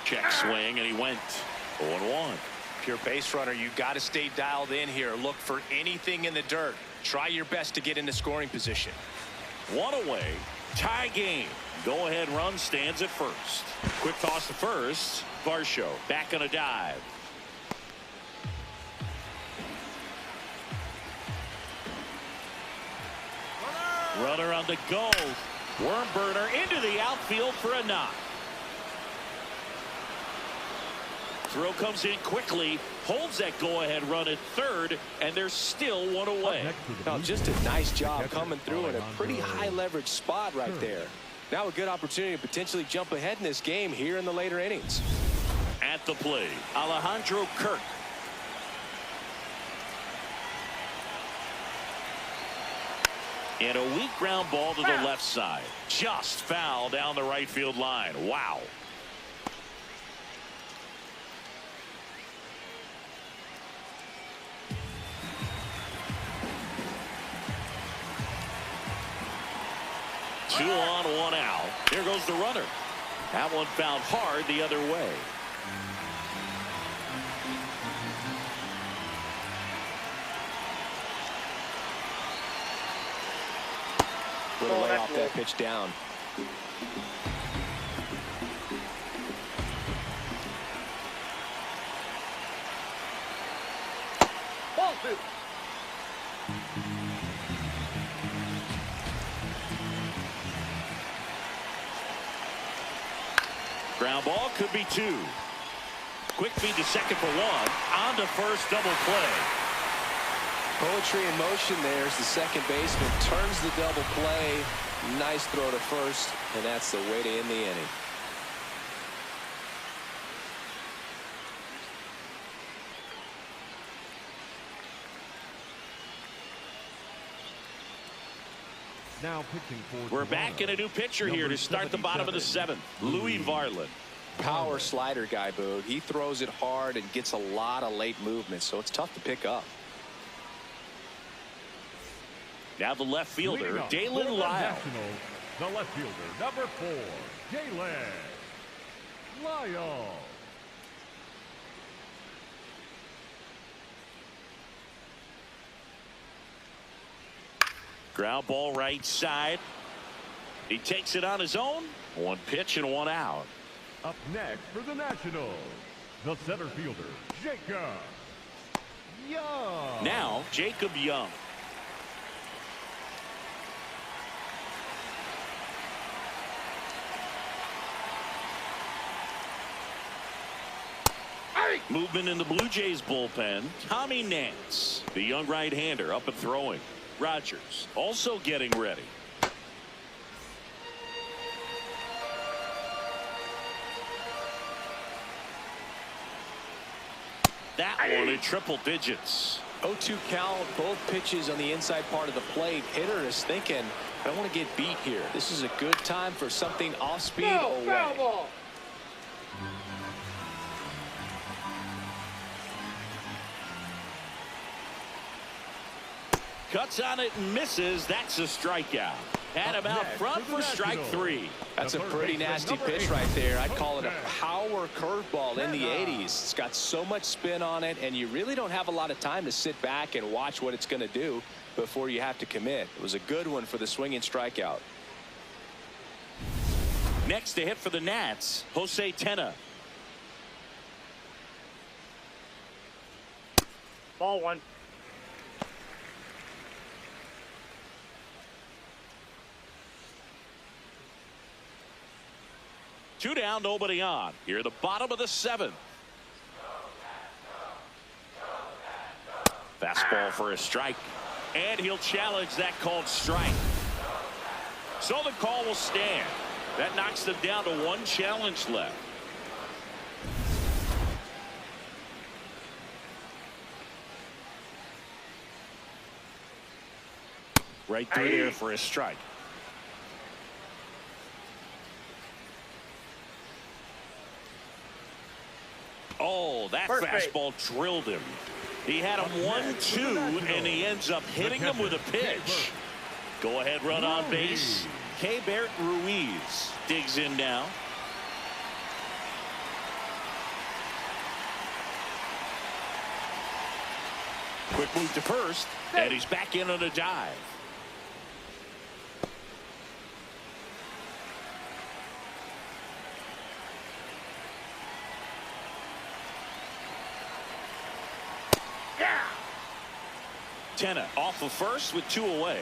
Check swing, and he went 0-1. If you're a base runner, you got to stay dialed in here. Look for anything in the dirt. Try your best to get into scoring position. 1 away. Tie game. Go ahead run stands at first. Quick toss to first. Varsho back on a dive. Runner on the go. Worm burner into the outfield for a knock. Throw comes in quickly, holds that go-ahead run at third, and there's still 1 away. Now, just a nice job coming through in a pretty high-leverage spot right there. Now a good opportunity to potentially jump ahead in this game here in the later innings. At the plate, Alejandro Kirk. And a weak ground ball to the left side. Just foul down the right field line. Wow. Two on, 1 out. Here goes the runner. That one fouled hard the other way. Way to lay off that pitch down. Ball 2. Ground ball could be 2. Quick feed to second for 1. On to first, double play. Poetry in motion there as the second baseman turns the double play. Nice throw to first, and that's the way to end the inning. Now pitching for We're back in a new pitcher here to start the bottom of the 7th. Louis Varland. Power slider guy, Boog. He throws it hard and gets a lot of late movement, so it's tough to pick up. Now the left fielder, Dalen Lyle. The left fielder, number 4, Dalen Lyle. Ground ball right side. He takes it on his own. 1 pitch and 1 out. Up next for the Nationals, the center fielder, Jacob Young. Now Jacob Young. Movement in the Blue Jays bullpen. Tommy Nance, the young right-hander, up and throwing. Rogers also getting ready. That one in triple digits. 0-2 count, both pitches on the inside part of the plate. Hitter is thinking, I don't want to get beat here. This is a good time for something off speed or foul ball. Cuts on it and misses. That's a strikeout. Had him out front for strike 3. That's a pretty nasty pitch right there. I'd call it a power curveball in the 80s. It's got so much spin on it, and you really don't have a lot of time to sit back and watch what it's going to do before you have to commit. It was a good one for the swinging strikeout. Next to hit for the Nats, Jose Tenna. Ball 1. Two down, nobody on. Here, the bottom of the 7th. Fastball for a strike. And he'll challenge that called strike. So the call will stand. That knocks them down to 1 challenge left. Right through there for a strike. Oh, that fastball drilled him. He had him 1-2, and he ends up hitting him with a pitch. Go ahead, run on base. Keibert Ruiz digs in now. Quick move to first, and he's back in on a dive. Tenna off of first with 2 away.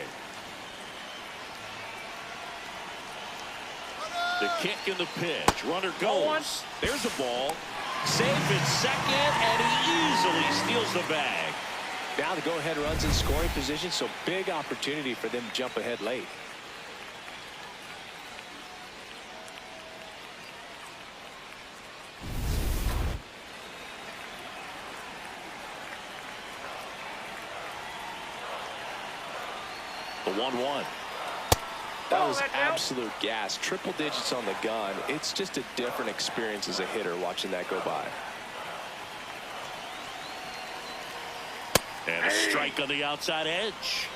The kick and the pitch. Runner goes. There's a ball. Safe at second, and he easily steals the bag. Now the go-ahead runs in scoring position, so big opportunity for them to jump ahead late. The 1-1. That was absolute gas. Triple digits on the gun. It's just a different experience as a hitter watching that go by. And a strike on the outside edge.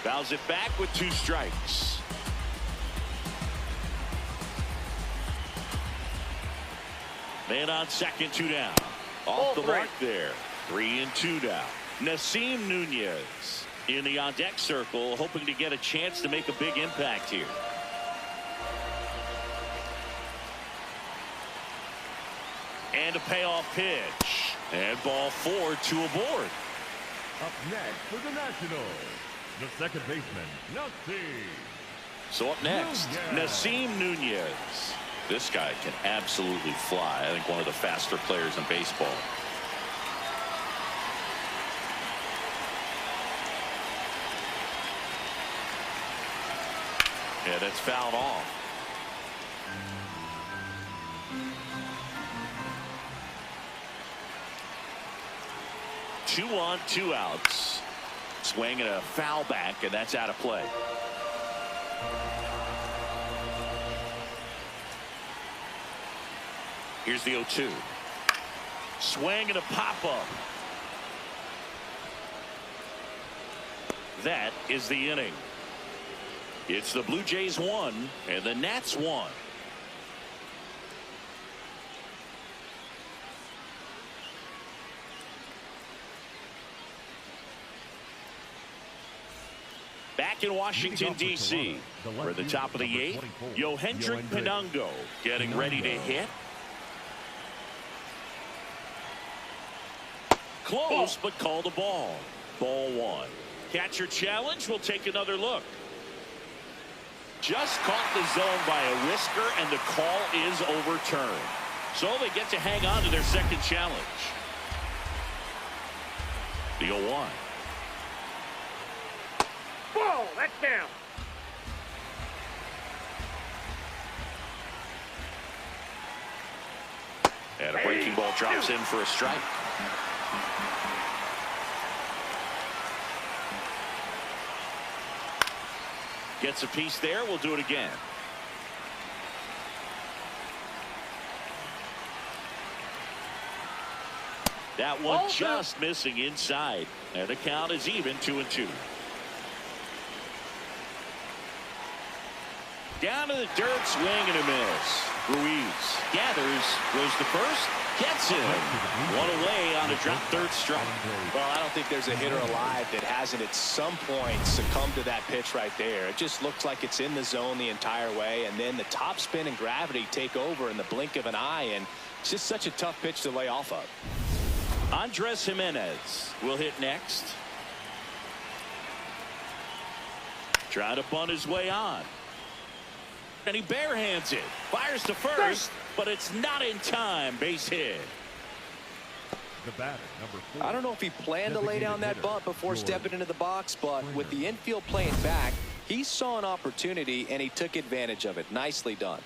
Fouls it back with 2 strikes. Man on second, 2 down. Off the mark there. 3-2 down. Nasim Nunez in the on-deck circle, hoping to get a chance to make a big impact here. And a payoff pitch. And ball 4, 2 aboard. Up next for the Nationals, the second baseman, Nasim. So up next, Nasim Nunez. This guy can absolutely fly. I think one of the faster players in baseball. Yeah, that's fouled off. Two on, 2 outs. Swing and a foul back, and that's out of play. Here's the 0-2. Swing and a pop-up. That is the inning. It's the Blue Jays 1 and the Nats 1. Back in Washington, D.C., we're at the top of the 8th. Yohendrick Pinungo getting ready to hit. Close, but called a ball. Ball 1. Catcher challenge. We'll take another look. Just caught the zone by a whisker, and the call is overturned. So they get to hang on to their second challenge. The 0-1. Ball, that's down. And a breaking ball drops in for a strike. Gets a piece there. We'll do it again. That one just missing inside. And the count is even 2-2. Down to the dirt, swing and a miss. Ruiz gathers, goes to first, gets him. One away on a drop third strike. Well, I don't think there's a hitter alive that hasn't at some point succumbed to that pitch right there. It just looks like it's in the zone the entire way, and then the top spin and gravity take over in the blink of an eye, and it's just such a tough pitch to lay off of. Andres Jimenez will hit next. Trying to bunt his way on. And he barehands it. Fires to first, but it's not in time. Base hit. The batter, number 4. I don't know if he planned to lay down that bunt before stepping into the box, but with the infield playing back, he saw an opportunity and he took advantage of it. Nicely done.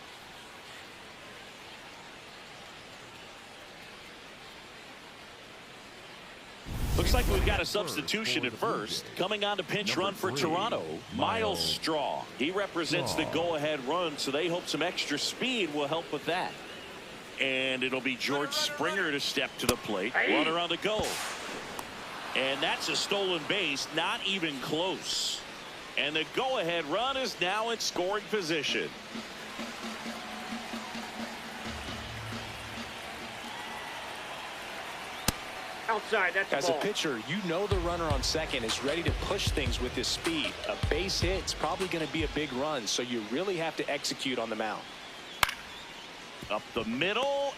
Looks like we've got a substitution at first. Coming on to pinch run for Toronto, Miles Straw. He represents the go-ahead run, so they hope some extra speed will help with that. And it'll be George Springer to step to the plate. Runner on the go. And that's a stolen base, not even close. And the go-ahead run is now in scoring position. Outside, that's As a pitcher, you know the runner on second is ready to push things with his speed. A base hit's probably going to be a big run, so you really have to execute on the mound. Up the middle.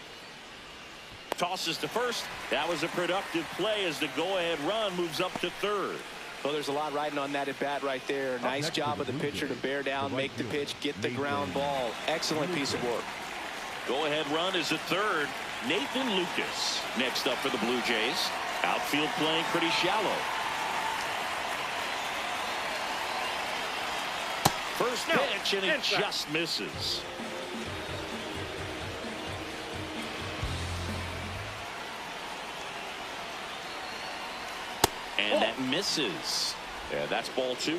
Tosses to first. That was a productive play as the go-ahead run moves up to third. Well, there's a lot riding on that at bat right there. Nice job of the pitcher to bear down, make the pitch, get the ground ball. Excellent piece of work. Go-ahead run is at third. Nathan Lucas next up for the Blue Jays. Outfield playing pretty shallow. First pitch, and he just misses. And that misses. Yeah, that's ball 2.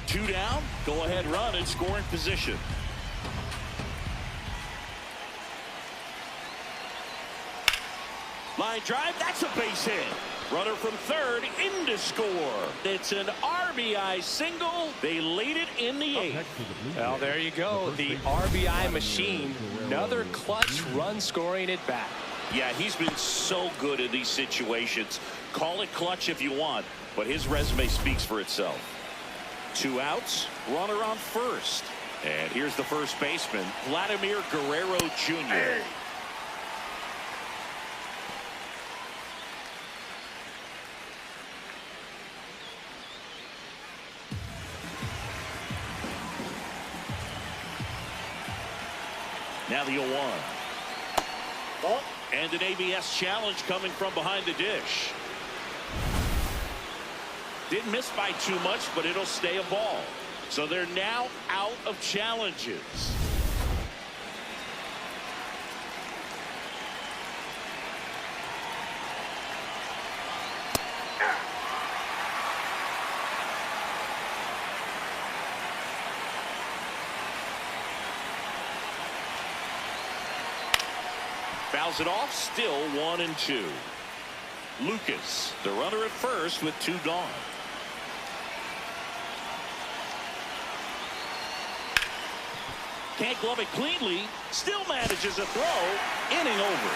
Two down, go ahead run in scoring position. Line drive, that's a base hit. Runner from third in to score. It's an RBI single. They laid it in the 8th. Well, there you go. The RBI machine. Another clutch run scoring at bat. Yeah, he's been so good in these situations. Call it clutch if you want, but his resume speaks for itself. 2 outs, runner on first. And here's the first baseman, Vladimir Guerrero Jr. Now the 0-1. And an ABS challenge coming from behind the dish. Didn't miss by too much, but it'll stay a ball. So they're now out of challenges. Fouls it off, still 1-2. Lucas, the runner at first with 2 gone. Can't glove it cleanly, still manages a throw, inning over.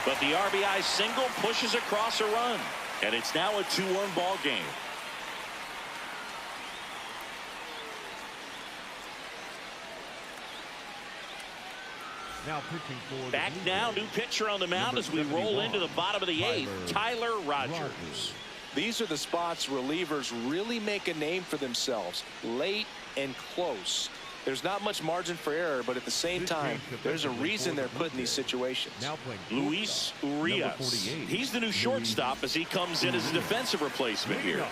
But the RBI single pushes across a run, and it's now a 2-1 ball game. Now pitching for the Back Blue now, Jays, new pitcher on the mound number as we roll 71, into the bottom of the eighth, Tyler Rogers. These are the spots relievers really make a name for themselves. Late and close. There's not much margin for error, but at the same time, there's a reason they're put in these situations. Now playing Luis Urias. He's the new shortstop as he comes in as a defensive replacement here.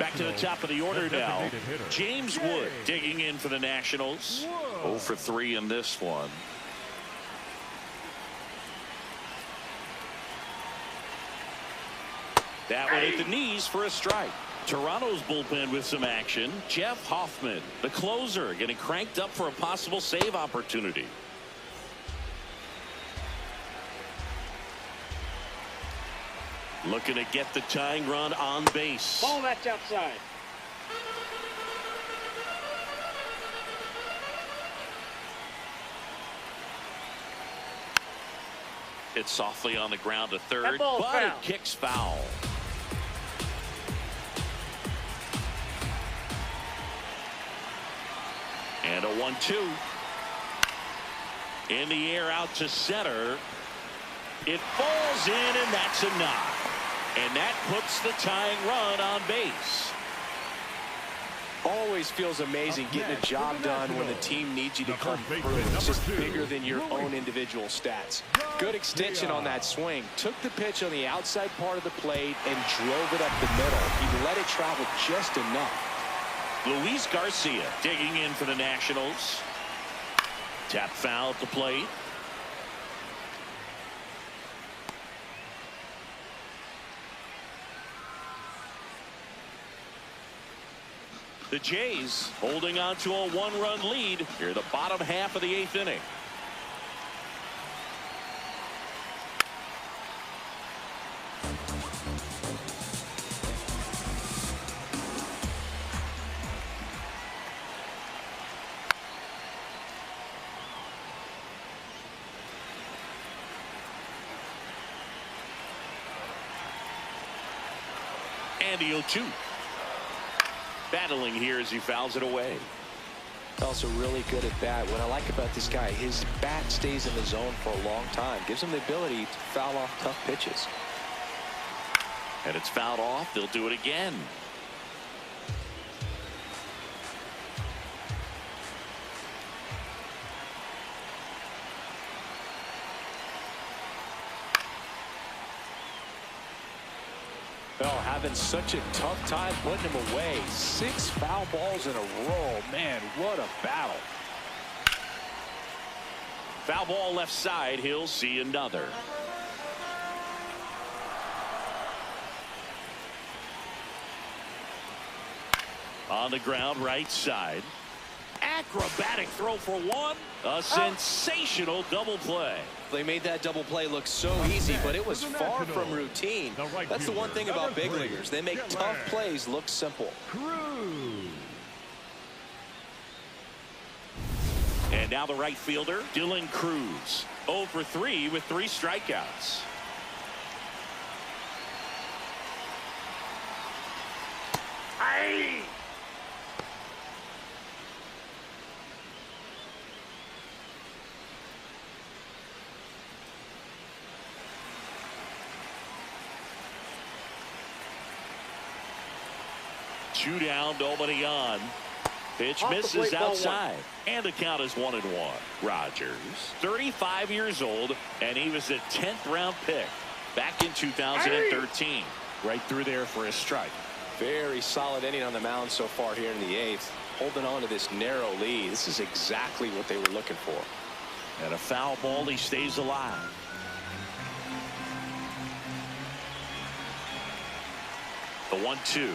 Back to the top of the order now. James Wood digging in for the Nationals. 0 for 3 in this one. That one at the knees for a strike. Toronto's bullpen with some action. Jeff Hoffman, the closer, getting cranked up for a possible save opportunity. Looking to get the tying run on base. Ball, that's outside. Hit softly on the ground to third, That ball's but foul. it kicks foul. And a 1-2. In the air out to center. It falls in, and that's a knock. And that puts the tying run on base. Always feels amazing getting a job done when the team needs you to come through. It's just bigger than your own individual stats. Good extension on that swing. Took the pitch on the outside part of the plate and drove it up the middle. He let it travel just enough. Luis Garcia digging in for the Nationals. Tap foul at the plate. The Jays holding on to a one-run lead here, the bottom half of the eighth inning. And the 0-2. Battling here as he fouls it away. Also really good at bat. What I like about this guy, his bat stays in the zone for a long time. Gives him the ability to foul off tough pitches. And it's fouled off. They'll do it again. Oh, having such a tough time putting him away. 6 foul balls in a row. Man, what a battle. Foul ball left side. He'll see another. On the ground right side. Acrobatic throw for one. A sensational double play. They made that double play look so easy, but it was far from routine. That's the one thing about big leaguers. They make tough plays look simple. And now the right fielder, Dylan Cruz. 0 for 3 with 3 strikeouts. Aye. Two down, nobody on. Pitch Off the misses plate, ball outside. And the count is 1-1. Rogers, 35 years old, and he was a 10th round pick back in 2013. Right through there for a strike. Very solid inning on the mound so far here in the 8th. Holding on to this narrow lead. This is exactly what they were looking for. And a foul ball, he stays alive. The 1-2.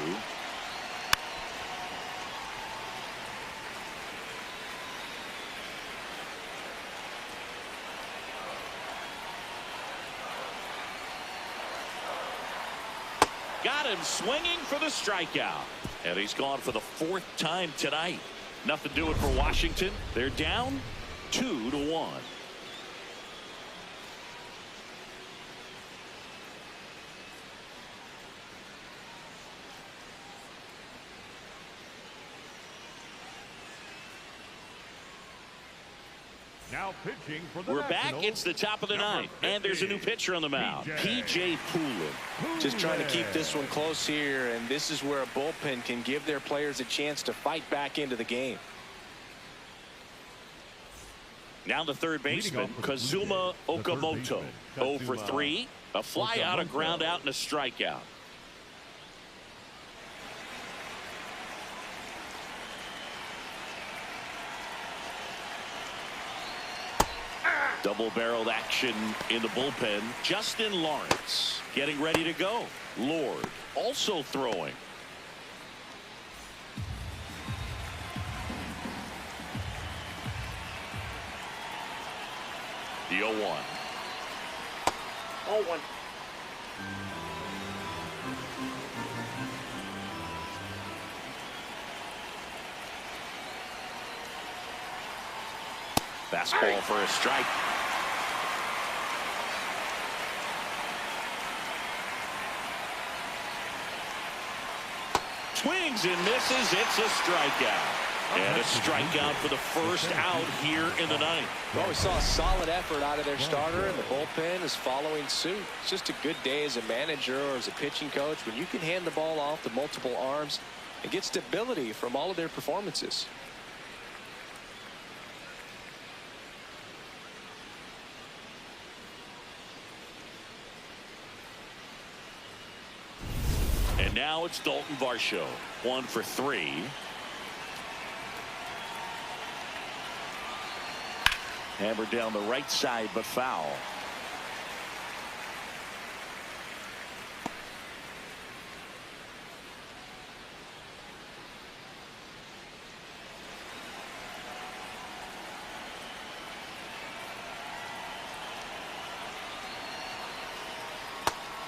Got him swinging for the strikeout. And he's gone for the 4th time tonight. Nothing doing for Washington. They're down 2-1. Now pitching for the We're back. Nationals, It's the top of the number ninth, and there's a new 50, pitcher on the mound, P.J. Poulin. Just trying to keep this one close here, and this is where a bullpen can give their players a chance to fight back into the game. Now the third baseman, Kazuma Okamoto. 0 for 3. A fly out, a ground out, and a strikeout. Double-barreled action in the bullpen. Justin Lawrence getting ready to go. Lord also throwing. The 0-1. 0-1. Fastball for a strike. Swings and misses. It's a strikeout. And a strikeout for the first out here in the ninth. Well, we saw a solid effort out of their starter, and the bullpen is following suit. It's just a good day as a manager or as a pitching coach when you can hand the ball off to multiple arms and get stability from all of their performances. And now it's Dalton Varsho. 1 for 3. Hammered down the right side, but foul.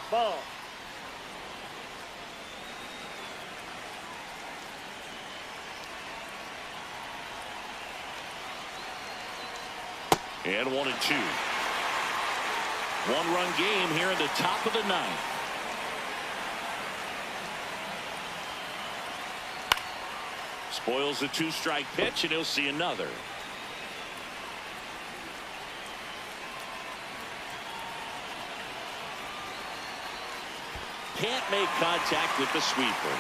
Ball. And 1 and 2. One-run game here in the top of the ninth. Spoils the 2-strike pitch, and he'll see another. Can't make contact with the sweeper.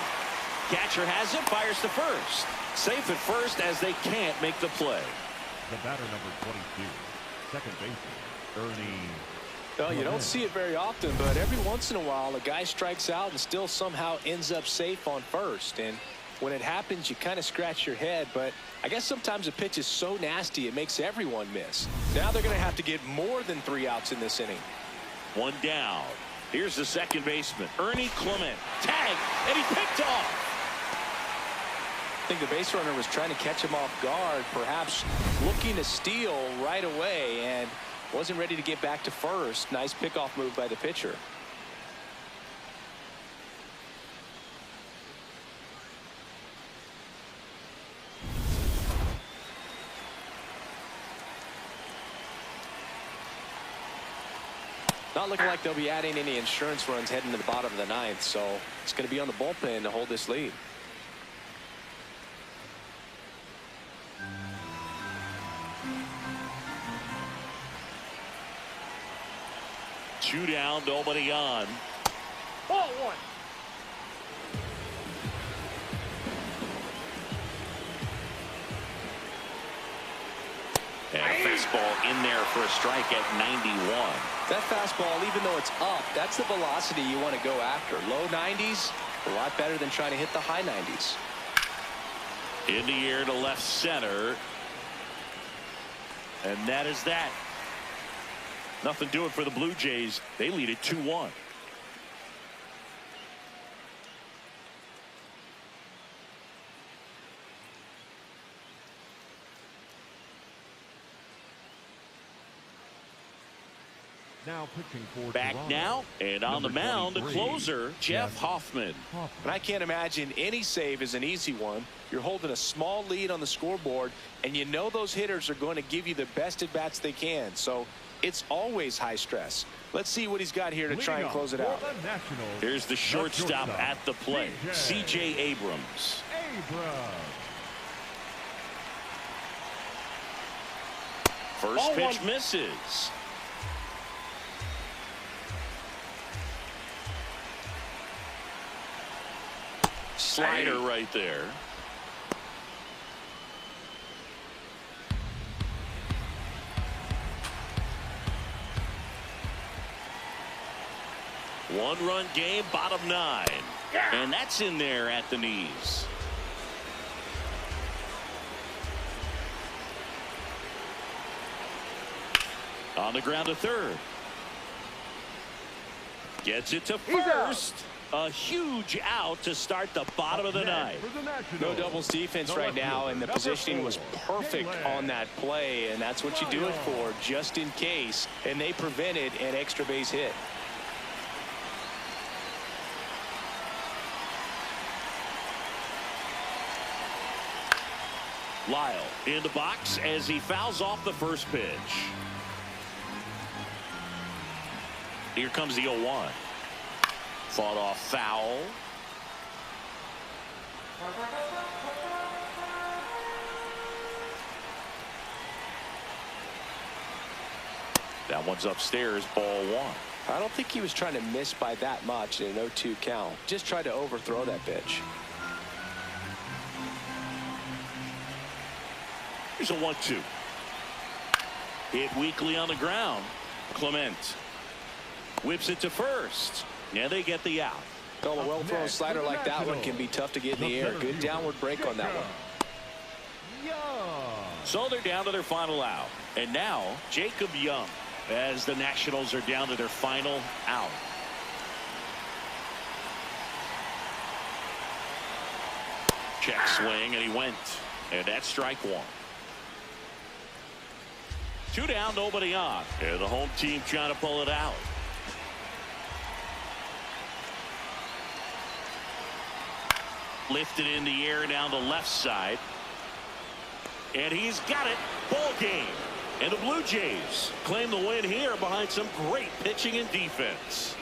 Catcher has it, fires to first. Safe at first as they can't make the play. The batter, number 22, second baseman, Ernie. Well, you don't see it very often, but every once in a while a guy strikes out and still somehow ends up safe on first. And when it happens, you kind of scratch your head, but I guess sometimes a pitch is so nasty it makes everyone miss. Now they're going to have to get more than 3 outs in this inning. 1 down. Here's the second baseman, Ernie Clement. Tag, and he picked off. I think the base runner was trying to catch him off guard, perhaps looking to steal right away, and wasn't ready to get back to first. Nice pickoff move by the pitcher. Not looking like they'll be adding any insurance runs heading to the bottom of the ninth, so it's going to be on the bullpen to hold this lead. Two down, nobody on. Ball 1. And a fastball in there for a strike at 91. That fastball, even though it's up, that's the velocity you want to go after. Low 90s, a lot better than trying to hit the high 90s. In the air to left center. And that is that. Nothing doing for the Blue Jays. They lead it 2-1. Now pitching for Back Toronto, now, and on the number mound, the 23, closer, Jeff Hoffman. And I can't imagine any save is an easy one. You're holding a small lead on the scoreboard, and you know those hitters are going to give you the best at bats they can. So it's always high stress. Let's see what he's got here to try and close it out. Here's the shortstop at the plate, C.J. Abrams. First pitch misses. Slider right there. One-run game, bottom 9. And that's in there at the knees. On the ground to third. Gets it to first. A huge out to start the bottom of the ninth. No doubles defense right now, and the positioning was perfect on that play, and that's what you do it for, just in case. And they prevented an extra base hit. Lyle in the box as he fouls off the first pitch. Here comes the 0-1. Fought off foul. That one's upstairs, ball 1. I don't think he was trying to miss by that much in an 0-2 count. Just tried to overthrow that pitch. Here's a 1-2. Hit weakly on the ground. Clement whips it to first. Yeah, they get the out. Well, a well-thrown slider like that one can be tough to get in the air. Good downward break on that one. So they're down to their final out. And now Jacob Young, as the Nationals are down to their final out. Check swing, and he went. And that's strike 1. 2 down, nobody on. And the home team trying to pull it out. Lifted in the air down the left side. And he's got it. Ball game. And the Blue Jays claim the win here behind some great pitching and defense.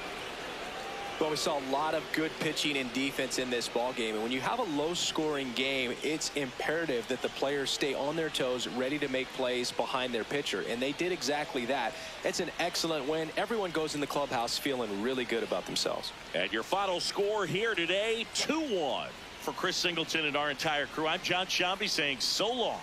Well, we saw a lot of good pitching and defense in this ball game, and when you have a low-scoring game, it's imperative that the players stay on their toes, ready to make plays behind their pitcher, and they did exactly that. It's an excellent win. Everyone goes in the clubhouse feeling really good about themselves. And your final score here today, 2-1. For Chris Singleton and our entire crew, I'm John Shambi saying so long.